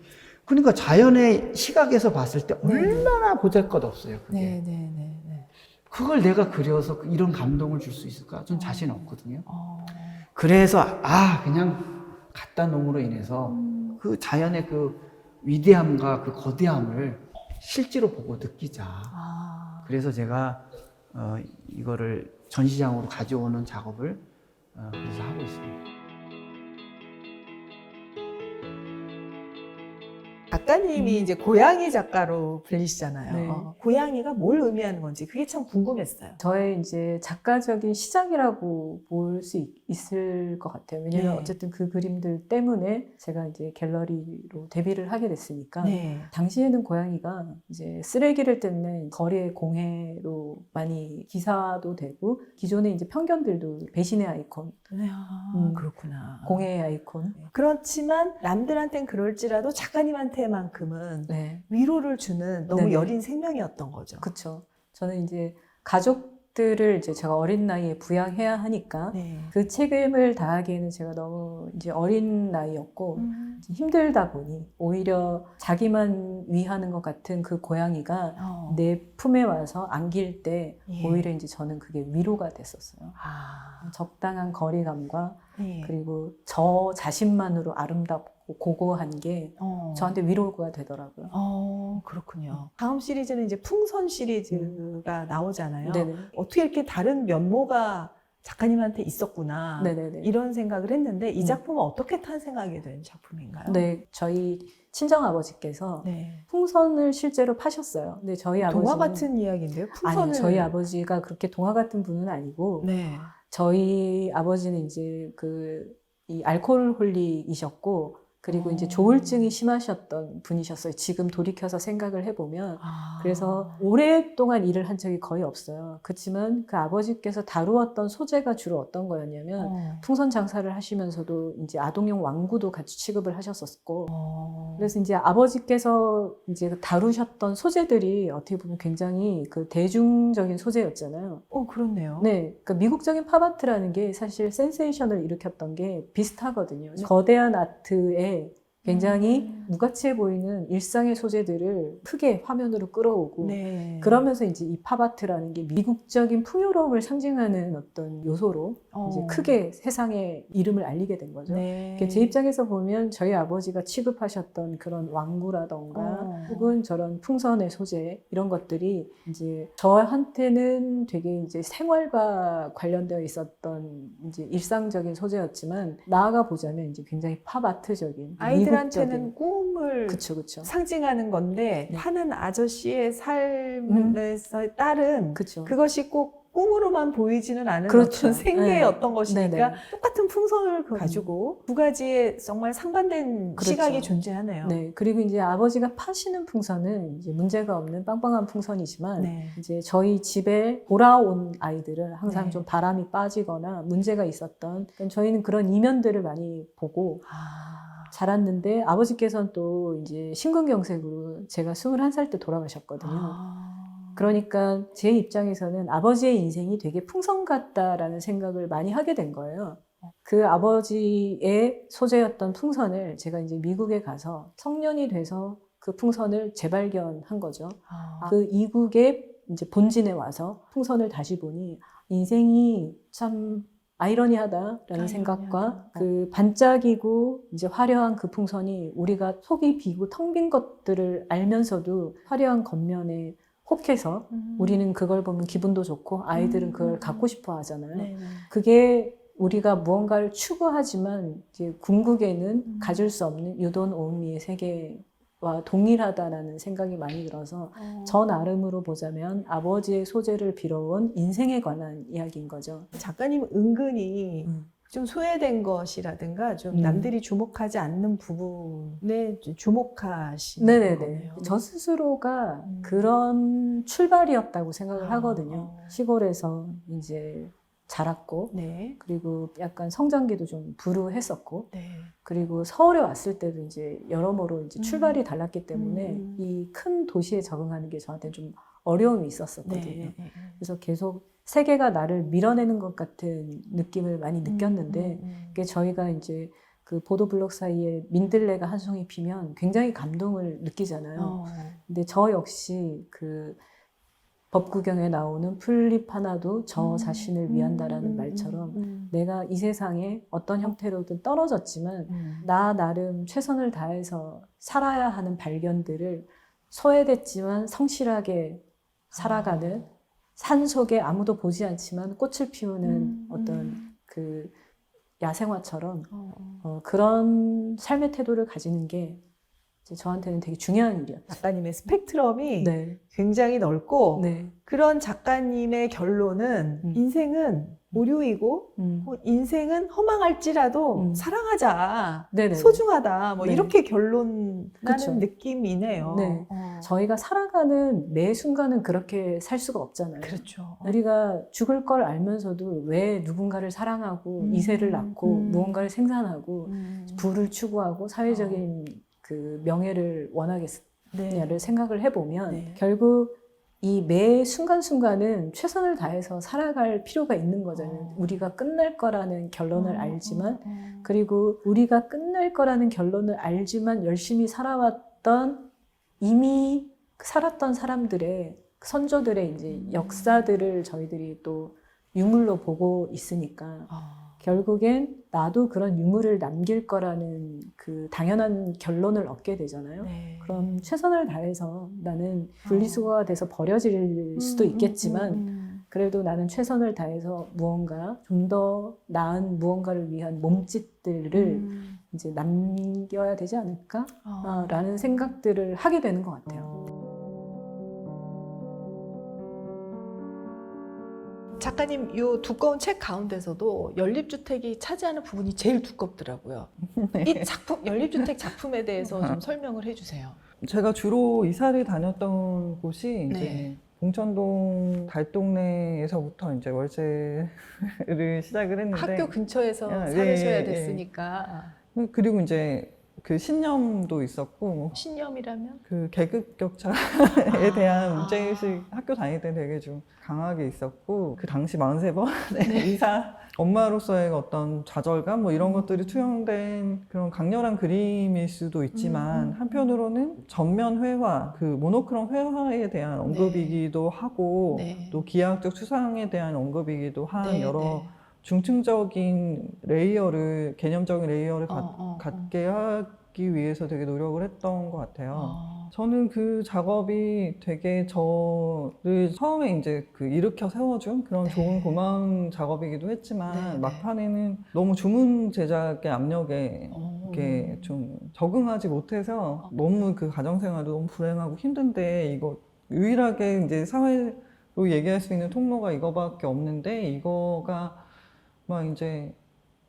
그러니까 자연의 시각에서 봤을 때 얼마나 보잘것없어요. 그게.
네.
그걸 내가 그려서 이런 감동을 줄 수 있을까? 좀 자신 없거든요. 그래서 그냥 갖다 놓음으로 인해서 그 자연의 그 위대함과 그 거대함을 실제로 보고 느끼자. 그래서 제가 이거를 전시장으로 가져오는 작업을 그래서 하고 있습니다.
작가님이 이제 고양이 작가로 불리시잖아요.
네.
고양이가 뭘 의미하는 건지 그게 참 궁금했어요.
저의 이제 작가적인 시작이라고 볼 수 있을 것 같아요. 왜냐면
네.
어쨌든 그 그림들 때문에 제가 이제 갤러리로 데뷔를 하게 됐으니까.
네.
당시에는 고양이가 이제 쓰레기를 뜯는 거리의 공해로 많이 기사도 되고, 기존의 이제 편견들도 배신의 아이콘,
그렇구나.
공해의 아이콘.
그렇지만 남들한텐 그럴지라도 작가님한테만큼은
네,
위로를 주는 너무
네네.
여린 생명이었던 거죠.
그렇죠. 저는 이제 가족들을 이제 제가 어린 나이에 부양해야 하니까
네.
그 책임을 다하기에는 제가 너무 이제 어린 나이였고 힘들다 보니 오히려 자기만 위하는 것 같은 그 고양이가 내 품에 와서 안길 때
예.
오히려 이제 저는 그게 위로가 됐었어요.
아,
적당한 거리감과
예.
그리고 저 자신만으로 아름답고 고고한 게 저한테 위로가 되더라고요.
그렇군요. 다음 시리즈는 이제 풍선 시리즈가 나오잖아요.
네네.
어떻게 이렇게 다른 면모가 작가님한테 있었구나.
네네네.
이런 생각을 했는데 이 작품은 어떻게 탄생하게 된 작품인가요?
네, 저희 친정 아버지께서
네.
풍선을 실제로 파셨어요. 근데 저희 아버지는
동화 같은 이야기인데요. 풍선을
아니요, 저희 아버지가 그렇게 동화 같은 분은 아니고
네.
저희 아버지는 이제 이 알코올홀릭이셨고 그리고 이제 조울증이 심하셨던 분이셨어요. 지금 돌이켜서 생각을 해보면. 그래서 오랫동안 일을 한 적이 거의 없어요. 그렇지만 그 아버지께서 다루었던 소재가 주로 어떤 거였냐면 풍선 장사를 하시면서도 이제 아동용 왕구도 같이 취급을 하셨었고 그래서 이제 아버지께서 이제 다루셨던 소재들이 어떻게 보면 굉장히 그 대중적인 소재였잖아요.
그렇네요.
네, 그러니까 미국적인 팝아트라는 게 사실 센세이션을 일으켰던 게 비슷하거든요. 거대한 아트에 굉장히 무가치해 보이는 일상의 소재들을 크게 화면으로 끌어오고
네.
그러면서 이제 이 팝아트라는 게 미국적인 풍요로움을 상징하는 어떤 요소로 이제 크게 세상에 이름을 알리게 된 거죠.
네.
제 입장에서 보면 저희 아버지가 취급하셨던 그런 왕구라던가 혹은 저런 풍선의 소재 이런 것들이 이제 저한테는 되게 이제 생활과 관련되어 있었던 이제 일상적인 소재였지만 나아가 보자면 이제 굉장히 팝아트적인
아이들한테는 꿈을
그쵸 그쵸
상징하는 건데
네.
하는 아저씨의 삶에서 딸은
그쵸
그것이 꼭 꿈으로만 보이지는 않은
그렇죠.
어떤 생계의
네.
어떤 것이니까
네네.
똑같은 풍선을 가지고 두 가지의 정말 상반된
그렇죠.
시각이 존재하네요.
네, 그리고 이제 아버지가 파시는 풍선은 이제 문제가 없는 빵빵한 풍선이지만
네.
이제 저희 집에 돌아온 아이들은 항상
네.
좀 바람이 빠지거나 문제가 있었던 그러니까 저희는 그런 이면들을 많이 보고 자랐는데 아버지께서는 또 이제 심근경색으로 제가 21살 때 돌아가셨거든요. 그러니까 제 입장에서는 아버지의 인생이 되게 풍선 같다라는 생각을 많이 하게 된 거예요. 그 아버지의 소재였던 풍선을 제가 이제 미국에 가서 청년이 돼서 그 풍선을 재발견한 거죠. 그 이국의 이제 본진에 와서 풍선을 다시 보니 인생이 참 아이러니하다라는 생각과 그 반짝이고 이제 화려한 그 풍선이 우리가 속이 비고 텅 빈 것들을 알면서도 화려한 겉면에 혹해서 우리는 그걸 보면 기분도 좋고 아이들은 그걸 갖고 싶어 하잖아요.
네.
그게 우리가 무언가를 추구하지만 이제 궁극에는 가질 수 없는 You don't own me의 세계와 동일하다라는 생각이 많이 들어서 저 나름으로 보자면 아버지의 소재를 빌어온 인생에 관한 이야기인 거죠.
작가님은 은근히 좀 소외된 것이라든가 좀 남들이 주목하지 않는 부분에 주목하시는
네네네.
거네요.
저 스스로가 그런 출발이었다고 생각을 하거든요. 시골에서 이제 자랐고,
네.
그리고 약간 성장기도 좀 불우했었고,
네.
그리고 서울에 왔을 때도 이제 여러모로 이제 출발이 달랐기 때문에 이 큰 도시에 적응하는 게 저한테 좀 어려움이 있었었거든요.
네.
그래서 계속 세계가 나를 밀어내는 것 같은 느낌을 많이 느꼈는데, 그게 저희가 이제 그 보도블록 사이에 민들레가 한 송이 피면 굉장히 감동을 느끼잖아요. 근데 저 역시 그 법구경에 나오는 풀잎 하나도 저 자신을 위한다라는 말처럼 내가 이 세상에 어떤 형태로든 떨어졌지만 나 나름 최선을 다해서 살아야 하는 발견들을 소외됐지만 성실하게 살아가는 산 속에 아무도 보지 않지만 꽃을 피우는 어떤 그 야생화처럼 그런 삶의 태도를 가지는 게 이제 저한테는 되게 중요한 일이었죠.
작가님의 스펙트럼이
네.
굉장히 넓고
네.
그런 작가님의 결론은 인생은 오류이고 인생은 허망할지라도 사랑하자,
네네.
소중하다, 뭐
네.
이렇게 결론 나는
그쵸.
느낌이네요.
네. 저희가 살아가는 매 순간은 그렇게 살 수가 없잖아요.
그렇죠.
우리가 죽을 걸 알면서도 왜 누군가를 사랑하고 이세를 낳고 무언가를 생산하고 부를 추구하고 사회적인 그 명예를 원하겠느냐를 생각을 해보면
네.
결국 이 매 순간순간은 최선을 다해서 살아갈 필요가 있는 거잖아요. 우리가 끝날 거라는 결론을 알지만 그리고 우리가 끝날 거라는 결론을 알지만 열심히 살아왔던 이미 살았던 사람들의 선조들의 이제 역사들을 저희들이 또 유물로 보고 있으니까 결국엔 나도 그런 유물을 남길 거라는 그 당연한 결론을 얻게 되잖아요.
네.
그럼 최선을 다해서 나는 분리수거가 돼서 버려질 수도 있겠지만 그래도 나는 최선을 다해서 무언가 좀 더 나은 무언가를 위한 몸짓들을 이제 남겨야 되지 않을까라는 생각들을 하게 되는 것 같아요.
작가님 이 두꺼운 책 가운데서도 연립주택이 차지하는 부분이 제일 두껍더라고요. 이 작품 연립주택 작품에 대해서 좀 설명을 해주세요.
제가 주로 이사를 다녔던 곳이 이제
네.
봉천동 달동네에서부터 이제 월세를 시작을 했는데
학교 근처에서
예,
살으셔야
예,
됐으니까
그리고 이제 그 신념도 있었고
신념이라면
그 계급 격차에 대한 문제의식 학교 다닐 때 되게 좀 강하게 있었고 그 당시 43번의 이사 엄마로서의 어떤 좌절감 뭐 이런 것들이 투영된 그런 강렬한 그림일 수도 있지만 한편으로는 전면 회화 그 모노크롬 회화에 대한 언급이기도 하고
네.
또 기하학적 추상에 대한 언급이기도 한
네,
여러
네.
중층적인 레이어를 개념적인 레이어를 갖게 하기 위해서 되게 노력을 했던 것 같아요. 저는 그 작업이 되게 저를 처음에 이제 그 일으켜 세워준 그런 좋은 고마운 작업이기도 했지만
네, 네.
막판에는 너무 주문 제작의 압력에 이렇게 좀 적응하지 못해서 너무 그 가정생활도 너무 불행하고 힘든데 이거 유일하게 이제 사회로 얘기할 수 있는 통로가 이거밖에 없는데 이거가 막 이제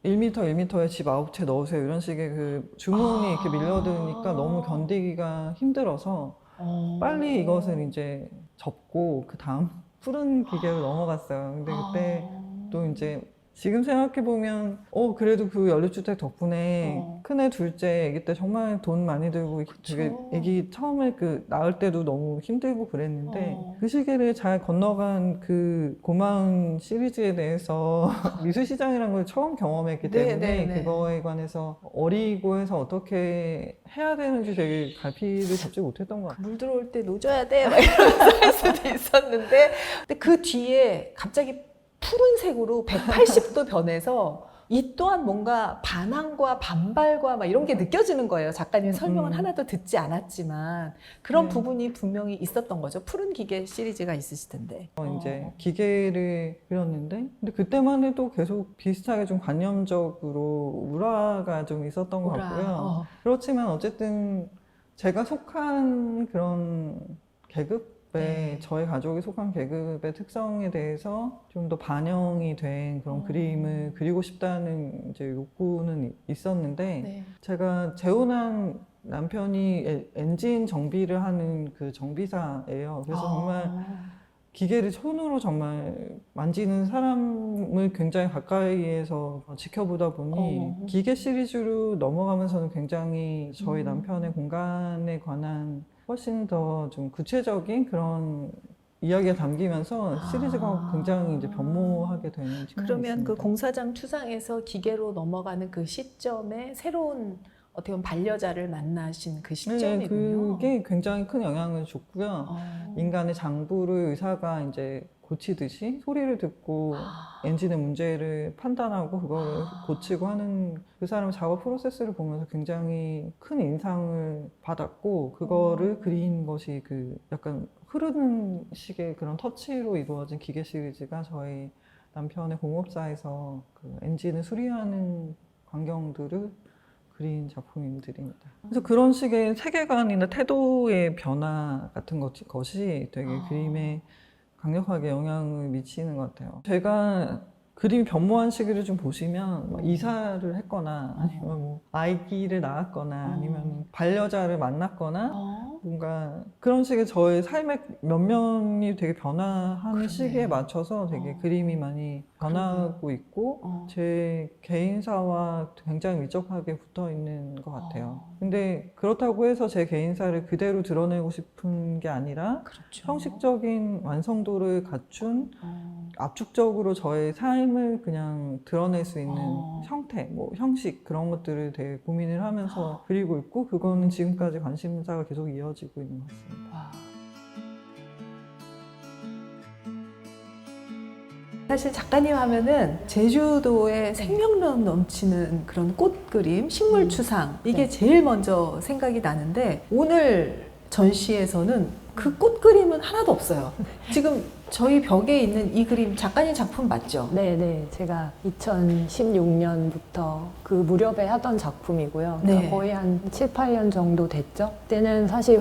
1m, 1m에 집 9채 넣으세요. 이런 식의 그 주문이 이렇게 밀려드니까 너무 견디기가 힘들어서 빨리 이것을 이제 접고 그 다음 푸른 기계로 넘어갔어요. 근데 그때 또 이제 지금 생각해보면 그래도 그 연립주택 덕분에 큰애 둘째 아기 때 정말 돈 많이 들고 되게 아기 처음에 그 낳을 때도 너무 힘들고 그랬는데 그 시기를 잘 건너간 그 고마운 시리즈에 대해서 미술시장이라는 걸 처음 경험했기 때문에 그거에 관해서 어리고 해서 어떻게 해야 되는지 되게 갈피를 잡지 못했던 것 같아요.
물 들어올 때 노져야 돼 막 이러면서 할 수도 있었는데 근데 그 뒤에 갑자기 푸른색으로 180도 변해서 이 또한 뭔가 반항과 반발과 막 이런 게 느껴지는 거예요. 작가님 설명은 하나도 듣지 않았지만 그런 부분이 분명히 있었던 거죠. 푸른 기계 시리즈가 있으실 텐데.
이제 기계를 그렸는데 근데 그때만 해도 계속 비슷하게 좀 관념적으로 우라가 좀 있었던 것 같고요. 그렇지만 어쨌든 제가 속한 그런 계급 저희 가족이 속한 계급의 특성에 대해서 좀 더 반영이 된 그런 그림을 그리고 싶다는 이제 욕구는 있었는데 제가 재혼한 남편이 엔진 정비를 하는 그 정비사예요. 그래서 정말 기계를 손으로 정말 만지는 사람을 굉장히 가까이에서 지켜보다 보니 기계 시리즈로 넘어가면서는 굉장히 저희 남편의 공간에 관한 훨씬 더 좀 구체적인 그런 이야기가 담기면서 시리즈가 굉장히 이제 변모하게 되는 측면이
그러면
있습니다.
그 공사장 추상에서 기계로 넘어가는 그 시점에 새로운 어떻게 보면 반려자를 만나신 그 시점이군요.
그게 굉장히 큰 영향을 줬고요. 인간의 장부를 의사가 이제 고치듯이 소리를 듣고 엔진의 문제를 판단하고 그걸 고치고 하는 그 사람의 작업 프로세스를 보면서 굉장히 큰 인상을 받았고 그거를 그린 것이 그 약간 흐르는 식의 그런 터치로 이루어진 기계 시리즈가 저희 남편의 공업사에서 그 엔진을 수리하는 광경들을 그린 작품들입니다. 그래서 그런 식의 세계관이나 태도의 변화 같은 것이 되게 그림에 강력하게 영향을 미치는 것 같아요. 제가 그림이 변모한 시기를 좀 보시면 뭐 이사를 했거나 아니면 뭐 아기를 낳았거나 아니면 반려자를 만났거나 뭔가 그런 식의 저의 삶의 면면이 되게 변화하는 시기에 맞춰서 되게 그림이 많이 변하고 있고 제 개인사와 굉장히 밀접하게 붙어 있는 것 같아요. 근데 그렇다고 해서 제 개인사를 그대로 드러내고 싶은 게 아니라 형식적인 완성도를 갖춘 압축적으로 저의 삶을 그냥 드러낼 수 있는 형태, 뭐 형식 그런 것들을 되게 고민을 하면서 그리고 있고 그거는 지금까지 관심사가 계속 이어지고 있는 것 같습니다.
사실 작가님 하면은 제주도의 생명력 넘치는 그런 꽃 그림, 식물 추상 이게 제일 먼저 생각이 나는데 오늘 전시에서는 그 꽃 그림은 하나도 없어요. 지금 저희 벽에 있는 이 그림 작가님 작품 맞죠?
네네, 제가 2016년부터 그 무렵에 하던 작품이고요. 그러니까 거의 한 7, 8년 정도 됐죠. 그때는 사실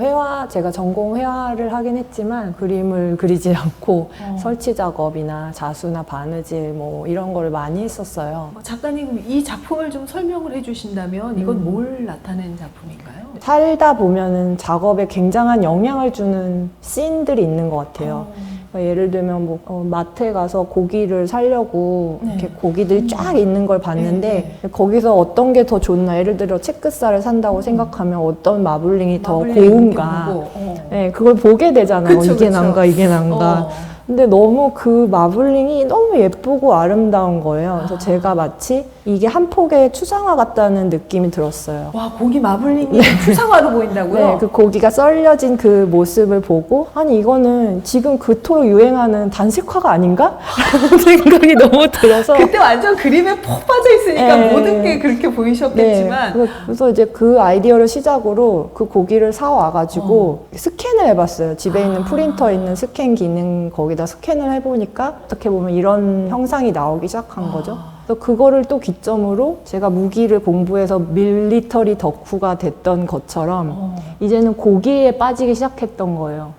제가 전공 회화를 하긴 했지만 그림을 그리지 않고 설치 작업이나 자수나 바느질 뭐 이런 거를 많이 했었어요.
작가님 이 작품을 좀 설명을 해주신다면 이건 뭘 나타낸 작품인가요?
살다 보면은 작업에 굉장한 영향을 주는 씬들이 있는 것 같아요. 예를 들면 뭐 마트에 가서 고기를 사려고 이렇게 고기들이 쫙 있는 걸 봤는데 거기서 어떤 게 더 좋나, 예를 들어 체크살을 산다고 생각하면 어떤 마블링이 더 고운가, 네, 그걸 보게 되잖아요.
그쵸,
이게
그쵸.
난가 이게 난가. 근데 너무 그 마블링이 너무 예쁘고 아름다운 거예요. 그래서 제가 마치 이게 한 폭의 추상화 같다는 느낌이 들었어요.
와, 고기 마블링이 추상화로 보인다고요?
네, 그 고기가 썰려진 그 모습을 보고 아니 이거는 지금 그토록 유행하는 단색화가 아닌가? 라는 생각이 너무 들어서
그때 완전 그림에 푹 빠져 있으니까
네.
모든 게 그렇게 보이셨겠지만
네, 그래서 이제 그 아이디어를 시작으로 그 고기를 사와가지고 스캔을 해봤어요. 집에 있는 프린터에 있는 스캔 기능 거기다 스캔을 해보니까 어떻게 보면 이런 형상이 나오기 시작한 거죠. 그래서 그거를 또 기점으로 제가 무기를 공부해서 밀리터리 덕후가 됐던 것처럼 이제는 고기에 빠지기 시작했던 거예요.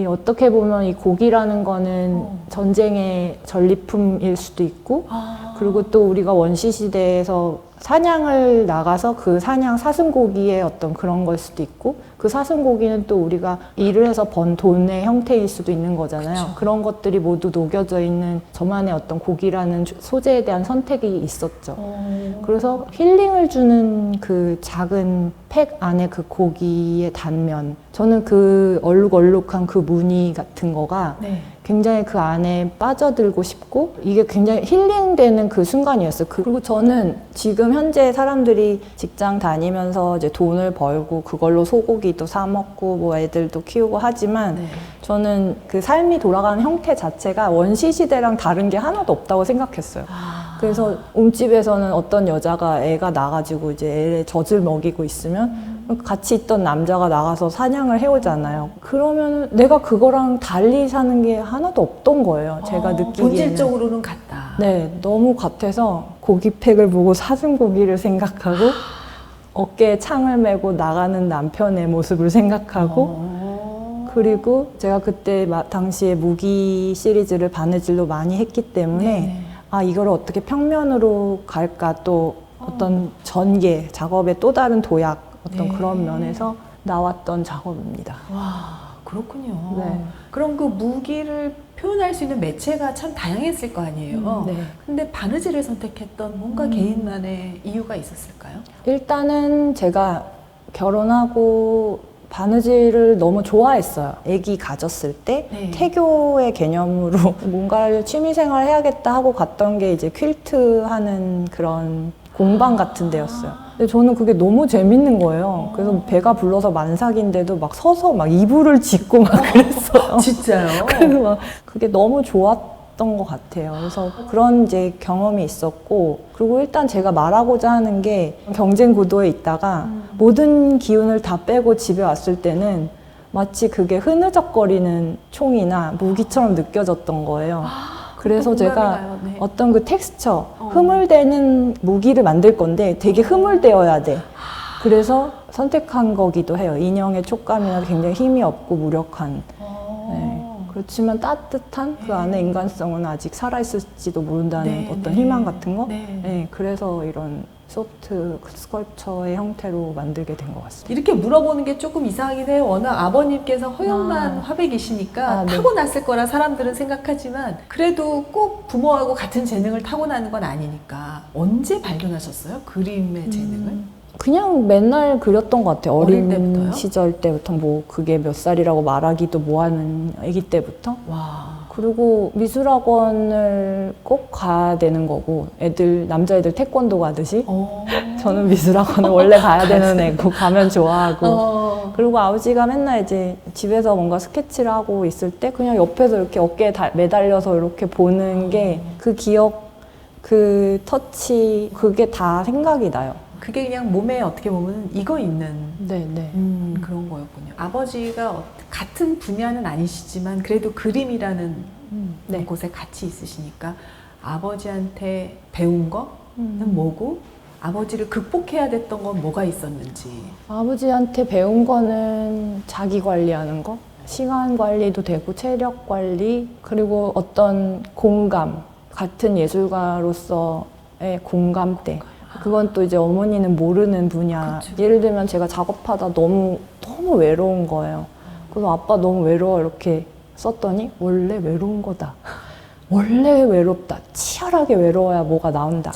어떻게 보면 이 고기라는 거는 전쟁의 전리품일 수도 있고 그리고 또 우리가 원시 시대에서 사냥을 나가서 그 사냥 사슴고기의 어떤 그런 걸 수도 있고 그 사슴고기는 또 우리가 일을 해서 번 돈의 형태일 수도 있는 거잖아요. 그런 것들이 모두 녹여져 있는 저만의 어떤 고기라는 소재에 대한 선택이 있었죠. 그래서 힐링을 주는 그 작은 팩 안에 그 고기의 단면, 저는 그 얼룩얼룩한 그 무늬 같은 거가 굉장히 그 안에 빠져들고 싶고 이게 굉장히 힐링되는 그 순간이었어요. 그리고 저는 지금 현재 사람들이 직장 다니면서 이제 돈을 벌고 그걸로 소고기도 사 먹고 뭐 애들도 키우고 하지만 저는 그 삶이 돌아가는 형태 자체가 원시 시대랑 다른 게 하나도 없다고 생각했어요. 그래서 움집에서는 어떤 여자가 애가 나가지고 이제 애의 젖을 먹이고 있으면 같이 있던 남자가 나가서 사냥을 해오잖아요. 그러면 내가 그거랑 달리 사는 게 하나도 없던 거예요. 제가 느끼기에는.
본질적으로는 같다.
네, 너무 같아서 고기팩을 보고 사슴고기를 생각하고 어깨에 창을 메고 나가는 남편의 모습을 생각하고 그리고 제가 그때 당시에 무기 시리즈를 바느질로 많이 했기 때문에 아 이걸 어떻게 평면으로 갈까, 또 어떤 전개, 작업의 또 다른 도약 어떤 그런 면에서 나왔던 작업입니다.
와, 그렇군요.
네.
그럼 그 무기를 표현할 수 있는 매체가 참 다양했을 거 아니에요.
네.
근데 바느질을 선택했던 뭔가 개인만의 이유가 있었을까요?
일단은 제가 결혼하고 바느질을 너무 좋아했어요. 아기 가졌을 때 태교의 개념으로 뭔가를 취미생활 해야겠다 하고 갔던 게 이제 퀼트 하는 그런 공방 같은 데였어요. 근데 저는 그게 너무 재밌는 거예요. 그래서 배가 불러서 만삭인데도 막 서서 막 이불을 짓고 막 그랬어요.
진짜요?
그래서 막 그게 너무 좋았던 것 같아요. 그래서 그런 이제 경험이 있었고, 그리고 일단 제가 말하고자 하는 게 경쟁 구도에 있다가 모든 기운을 다 빼고 집에 왔을 때는 마치 그게 흐느적거리는 총이나 무기처럼 느껴졌던 거예요. 그래서 제가 어떤 그 텍스처, 흐물대는 무기를 만들 건데 되게 흐물되어야 돼. 그래서 선택한 거기도 해요. 인형의 촉감이나 굉장히 힘이 없고 무력한. 네. 그렇지만 따뜻한 그 안에 인간성은 아직 살아있을지도 모른다는 어떤 희망 같은 거. 네. 그래서 이런 소프트 스컬프처의 형태로 만들게 된 것 같습니다.
이렇게 물어보는 게 조금 이상하긴 해요. 워낙 아버님께서 허영만 화백이시니까
네.
타고났을 거라 사람들은 생각하지만 그래도 꼭 부모하고 같은 재능을 타고나는 건 아니니까 언제 발견하셨어요? 그림의 재능을?
그냥 맨날 그렸던 것 같아요.
어릴
어린
때부터요?
시절 때부터 뭐 그게 몇 살이라고 말하기도 뭐하는 아기 때부터.
와.
그리고 미술학원을 꼭 가야 되는 거고 남자애들 태권도 가듯이 저는 미술학원을 원래 가야 되는 애고 가면 좋아하고 그리고 아버지가 맨날 이제 집에서 뭔가 스케치를 하고 있을 때 그냥 옆에서 이렇게 어깨에 매달려서 이렇게 보는 게 그 기억, 그 터치 그게 다 생각이 나요.
그게 그냥 몸에 어떻게 보면 익어 있는
네네.
그런 거였군요. 아버지가 같은 분야는 아니시지만 그래도 그림이라는
네.
곳에 같이 있으시니까 아버지한테 배운 거는 뭐고 아버지를 극복해야 됐던 건 뭐가 있었는지.
아버지한테 배운 거는 자기 관리하는 거, 시간 관리도 되고 체력 관리, 그리고 어떤 공감, 같은 예술가로서의 공감대. 그건 또 이제 어머니는 모르는 분야.
그쵸.
예를 들면 제가 작업하다 너무 외로운 거예요. 그래서 아빠 너무 외로워 이렇게 썼더니 원래 외로운 거다. 원래 외롭다. 치열하게 외로워야 뭐가 나온다.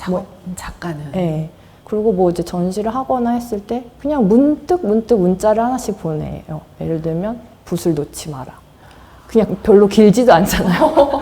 작가는.
네. 그리고 뭐 이제 전시를 하거나 했을 때 그냥 문득 문자를 하나씩 보내요. 예를 들면 붓을 놓지 마라. 그냥 별로 길지도 않잖아요.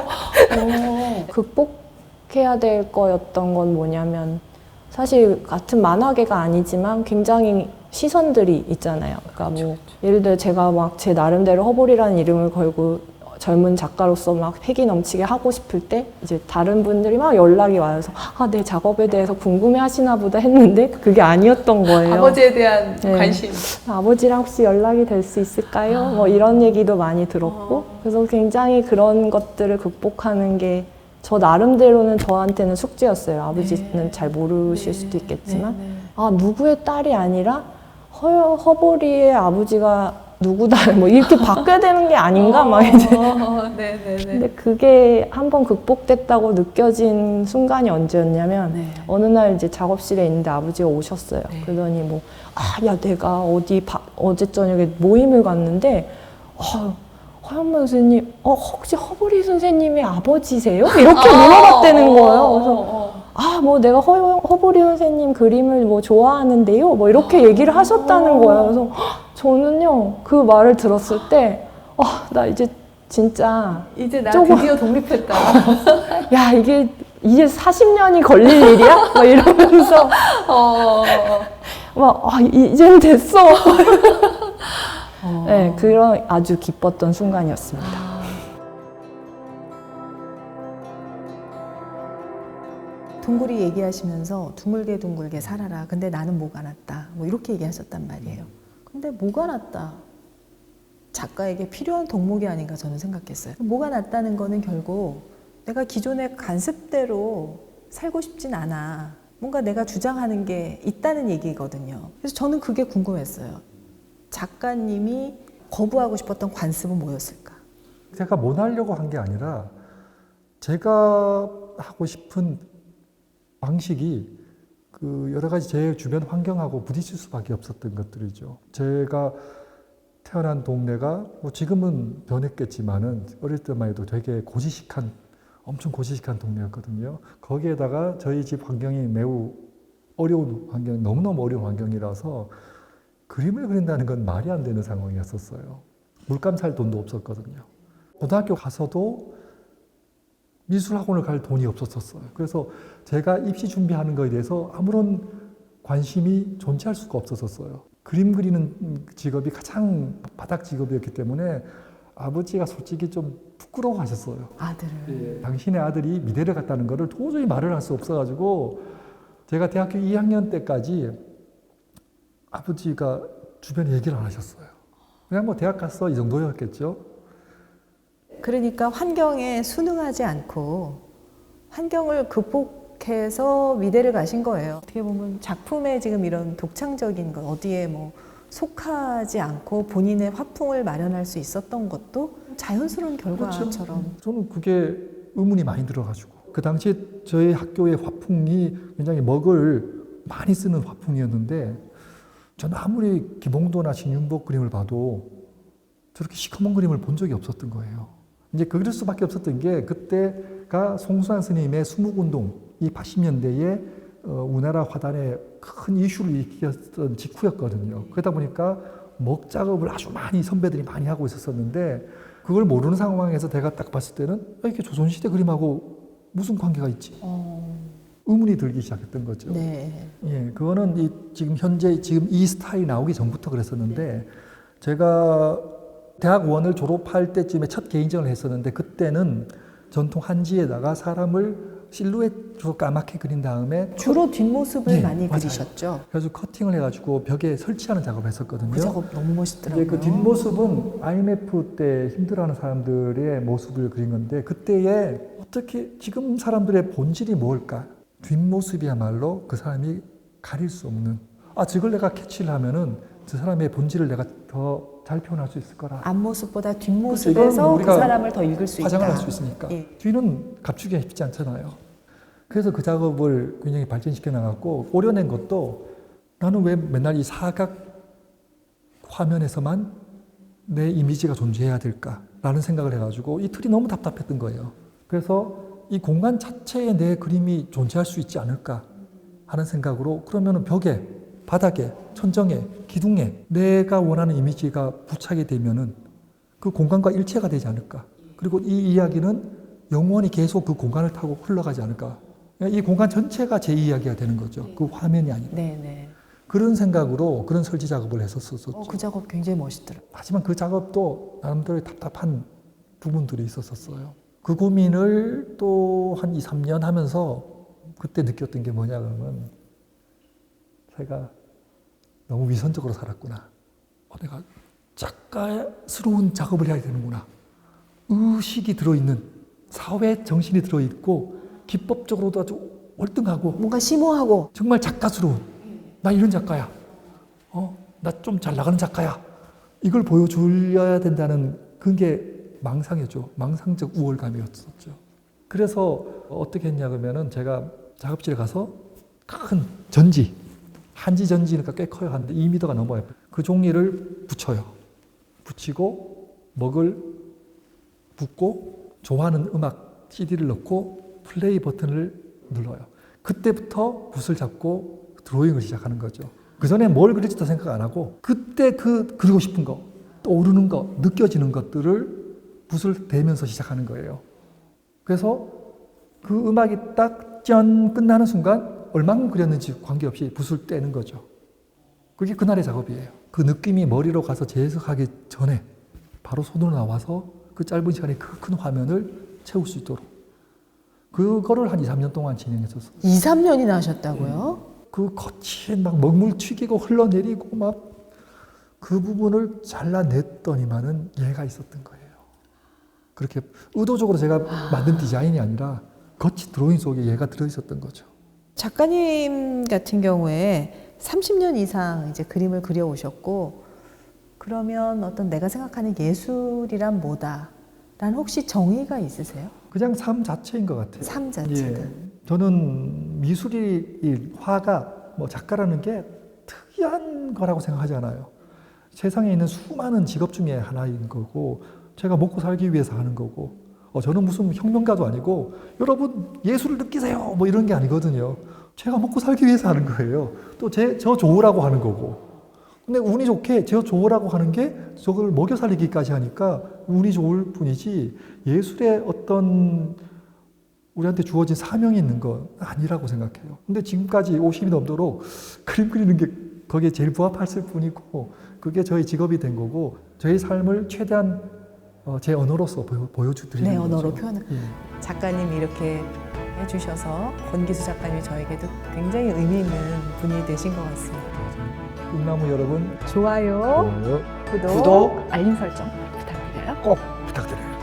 극복해야 될 거였던 건 뭐냐면 사실 같은 만화계가 아니지만 굉장히 시선들이 있잖아요. 그러니까 뭐 예를 들어 제가 막 제 나름대로 허볼이라는 이름을 걸고 젊은 작가로서 막 패기 넘치게 하고 싶을 때 이제 다른 분들이 막 연락이 와서 내 작업에 대해서 궁금해 하시나 보다 했는데 그게 아니었던 거예요.
아버지에 대한
네.
관심.
아버지랑 혹시 연락이 될 수 있을까요? 뭐 이런 얘기도 많이 들었고 그래서 굉장히 그런 것들을 극복하는 게 저 나름대로는 저한테는 숙제였어요. 아버지는 잘 모르실 수도 있겠지만 누구의 딸이 아니라 허보리의 아버지가 누구다 뭐 이렇게 바뀌어야 되는 게 아닌가 막 이제 근데 그게 한번 극복됐다고 느껴진 순간이 언제였냐면 어느 날 이제 작업실에 있는데 아버지가 오셨어요. 그러더니 뭐 야 내가 어제 저녁에 모임을 갔는데 허영만 선생님 혹시 허보리 선생님의 아버지세요? 이렇게 물어봤다는 거예요. 그래서 뭐 내가 허보리 선생님 그림을 뭐 좋아하는데요? 뭐 이렇게 얘기를 하셨다는 거예요. 그래서 저는요, 그 말을 들었을 때, 나 이제 진짜.
이제 나 드디어 독립했다.
야, 이게 40년이 걸릴 일이야? 막 이러면서. 이제는 됐어. 네, 그런 아주 기뻤던 순간이었습니다.
둥글이 얘기하시면서 둥글게 살아라. 근데 나는 뭐가 낫다. 뭐 이렇게 얘기하셨단 말이에요. 근데 뭐가 낫다. 작가에게 필요한 덕목이 아닌가 저는 생각했어요. 뭐가 낫다는 거는 결국 내가 기존의 관습대로 살고 싶진 않아. 뭔가 내가 주장하는 게 있다는 얘기거든요. 그래서 저는 그게 궁금했어요. 작가님이 거부하고 싶었던 관습은 뭐였을까?
제가 못하려고 한 게 아니라 제가 하고 싶은 방식이 그 여러 가지 제 주변 환경하고 부딪힐 수밖에 없었던 것들이죠. 제가 태어난 동네가 뭐 지금은 변했겠지만은 어릴 때만 해도 되게 엄청 고지식한 동네였거든요. 거기에다가 저희 집 환경이 매우 어려운 환경, 너무너무 어려운 환경이라서 그림을 그린다는 건 말이 안 되는 상황이었었어요. 물감 살 돈도 없었거든요. 고등학교 가서도 미술학원을 갈 돈이 없었어요. 그래서 제가 입시 준비하는 거에 대해서 아무런 관심이 존재할 수가 없었어요. 그림 그리는 직업이 가장 바닥 직업이었기 때문에 아버지가 솔직히 좀 부끄러워하셨어요.
아들을.
당신의 아들이 미대를 갔다는 거를 도저히 말을 할 수 없어가지고 제가 대학교 2학년 때까지 아버지가 주변에 얘기를 안 하셨어요. 그냥 뭐 대학 갔어 이 정도였겠죠.
그러니까 환경에 순응하지 않고 환경을 극복해
해서 미대를 가신 거예요. 어떻게 보면 작품의 지금 이런 독창적인 것, 어디에 뭐 속하지 않고 본인의 화풍을 마련할 수 있었던 것도 자연스러운 결과처럼.
저는 그게 의문이 많이 들어가지고 그 당시에 저희 학교의 화풍이 굉장히 먹을 많이 쓰는 화풍이었는데 저는 아무리 김홍도나 신윤복 그림을 봐도 저렇게 시커먼 그림을 본 적이 없었던 거예요. 이제 그럴 수밖에 없었던 게 그때가 송수환 스님의 수묵운동, 이 80년대에 우리나라 화단에 큰 이슈를 일으켰던 직후였거든요. 그러다 보니까 먹 작업을 아주 많이 선배들이 많이 하고 있었었는데 그걸 모르는 상황에서 내가 딱 봤을 때는 이게 조선시대 그림하고 무슨 관계가 있지? 의문이 들기 시작했던 거죠.
네.
예, 그거는 지금 현재 지금 이 스타일이 나오기 전부터 그랬었는데 제가 대학원을 졸업할 때쯤에 첫 개인전을 했었는데 그때는 전통 한지에다가 사람을 실루엣으로 까맣게 그린 다음에
주로 뒷모습을
네,
많이
맞아요.
그리셨죠.
그래서 커팅을 해가지고 벽에 설치하는 작업을 했었거든요.
그 작업 너무 멋있더라고요.
이제 그 뒷모습은 IMF 때 힘들어하는 사람들의 모습을 그린 건데 그때에 어떻게 지금 사람들의 본질이 뭘까? 뒷모습이야말로 그 사람이 가릴 수 없는 저걸 내가 캐치를 하면은 그 사람의 본질을 내가 더 잘 표현할 수 있을 거라.
앞모습보다
그렇죠.
뒷모습에서
이건
그
우리가
사람을 더 읽을 수 있다.
화장을 할 수 있으니까.
예.
뒤는 감추기가 쉽지 않잖아요. 그래서 그 작업을 굉장히 발전시켜 나갔고 오려낸 것도 나는 왜 맨날 이 사각 화면에서만 내 이미지가 존재해야 될까라는 생각을 해가지고 이 틀이 너무 답답했던 거예요. 그래서 이 공간 자체에 내 그림이 존재할 수 있지 않을까 하는 생각으로 그러면은 벽에, 바닥에, 천정에, 기둥에 내가 원하는 이미지가 부착이 되면은 그 공간과 일체가 되지 않을까. 그리고 이 이야기는 영원히 계속 그 공간을 타고 흘러가지 않을까. 이 공간 전체가 제 이야기가 되는 거죠. 그 화면이 아니라.
네네.
그런 생각으로 그런 설치 작업을 했었었죠.
그 작업 굉장히 멋있더라고요.
하지만 그 작업도 나름대로 답답한 부분들이 있었어요. 그 고민을 또 한 2, 3년 하면서 그때 느꼈던 게 뭐냐 그러면 제가 너무 위선적으로 살았구나. 내가 작가스러운 작업을 해야 되는구나. 의식이 들어있는 사회 정신이 들어있고 기법적으로도 아주 월등하고
뭔가 심오하고
정말 작가스러운 나 이런 작가야. 나 좀 잘 나가는 작가야. 이걸 보여줘야 된다는 그게 망상이었죠. 망상적 우월감이었었죠. 그래서 어떻게 했냐 그러면은 제가 작업실에 가서 큰 전지, 한지 전지니까 꽤 커요. 한 2m가 넘어요. 그 종이를 붙여요. 붙이고 먹을 붓고 좋아하는 음악 CD를 넣고 플레이 버튼을 눌러요. 그때부터 붓을 잡고 드로잉을 시작하는 거죠. 그 전에 뭘 그릴지도 생각 안 하고 그때 그리고 싶은 거, 떠오르는 거, 느껴지는 것들을 붓을 대면서 시작하는 거예요. 그래서 그 음악이 딱 짠 끝나는 순간 얼마큼 그렸는지 관계없이 붓을 떼는 거죠. 그게 그날의 작업이에요. 그 느낌이 머리로 가서 재해석하기 전에 바로 손으로 나와서 그 짧은 시간에 그 큰 화면을 채울 수 있도록 그거를 한 2, 3년 동안 진행했었어요.
2, 3년이나 하셨다고요?
그 거친 막 먹물 튀기고 흘러내리고 막 그 부분을 잘라냈더니만은 얘가 있었던 거예요. 그렇게 의도적으로 제가 만든 디자인이 아니라 거친 드로잉 속에 얘가 들어있었던 거죠.
작가님 같은 경우에 30년 이상 이제 그림을 그려오셨고 그러면 어떤 내가 생각하는 예술이란 뭐다? 라는 혹시 정의가 있으세요?
그냥 삶 자체인 것 같아요.
삶 자체가.
예. 저는 미술이 이 화가 뭐 작가라는 게 특이한 거라고 생각하지 않아요. 세상에 있는 수많은 직업 중에 하나인 거고 제가 먹고 살기 위해서 하는 거고 저는 무슨 혁명가도 아니고 여러분 예술을 느끼세요 뭐 이런 게 아니거든요. 제가 먹고 살기 위해서 하는 거예요. 또 저 좋으라고 하는 거고. 근데 운이 좋게 저 좋으라고 하는 게 저걸 먹여 살리기까지 하니까 운이 좋을 뿐이지 예술의 어떤 우리한테 주어진 사명이 있는 건 아니라고 생각해요. 근데 지금까지 50이 넘도록 그림 그리는 게 거기에 제일 부합했을 뿐이고 그게 저희 직업이 된 거고 저희 삶을 최대한 제 언어로서 보여드리는
네,
거죠.
언어로 표현을. 작가님이 이렇게 해주셔서 권기수 작가님이 저에게도 굉장히 의미 있는 분이 되신 것 같습니다.
꿈나무 여러분
좋아요,
좋아요,
구독, 알림 설정 부탁드려요.
꼭 부탁드려요.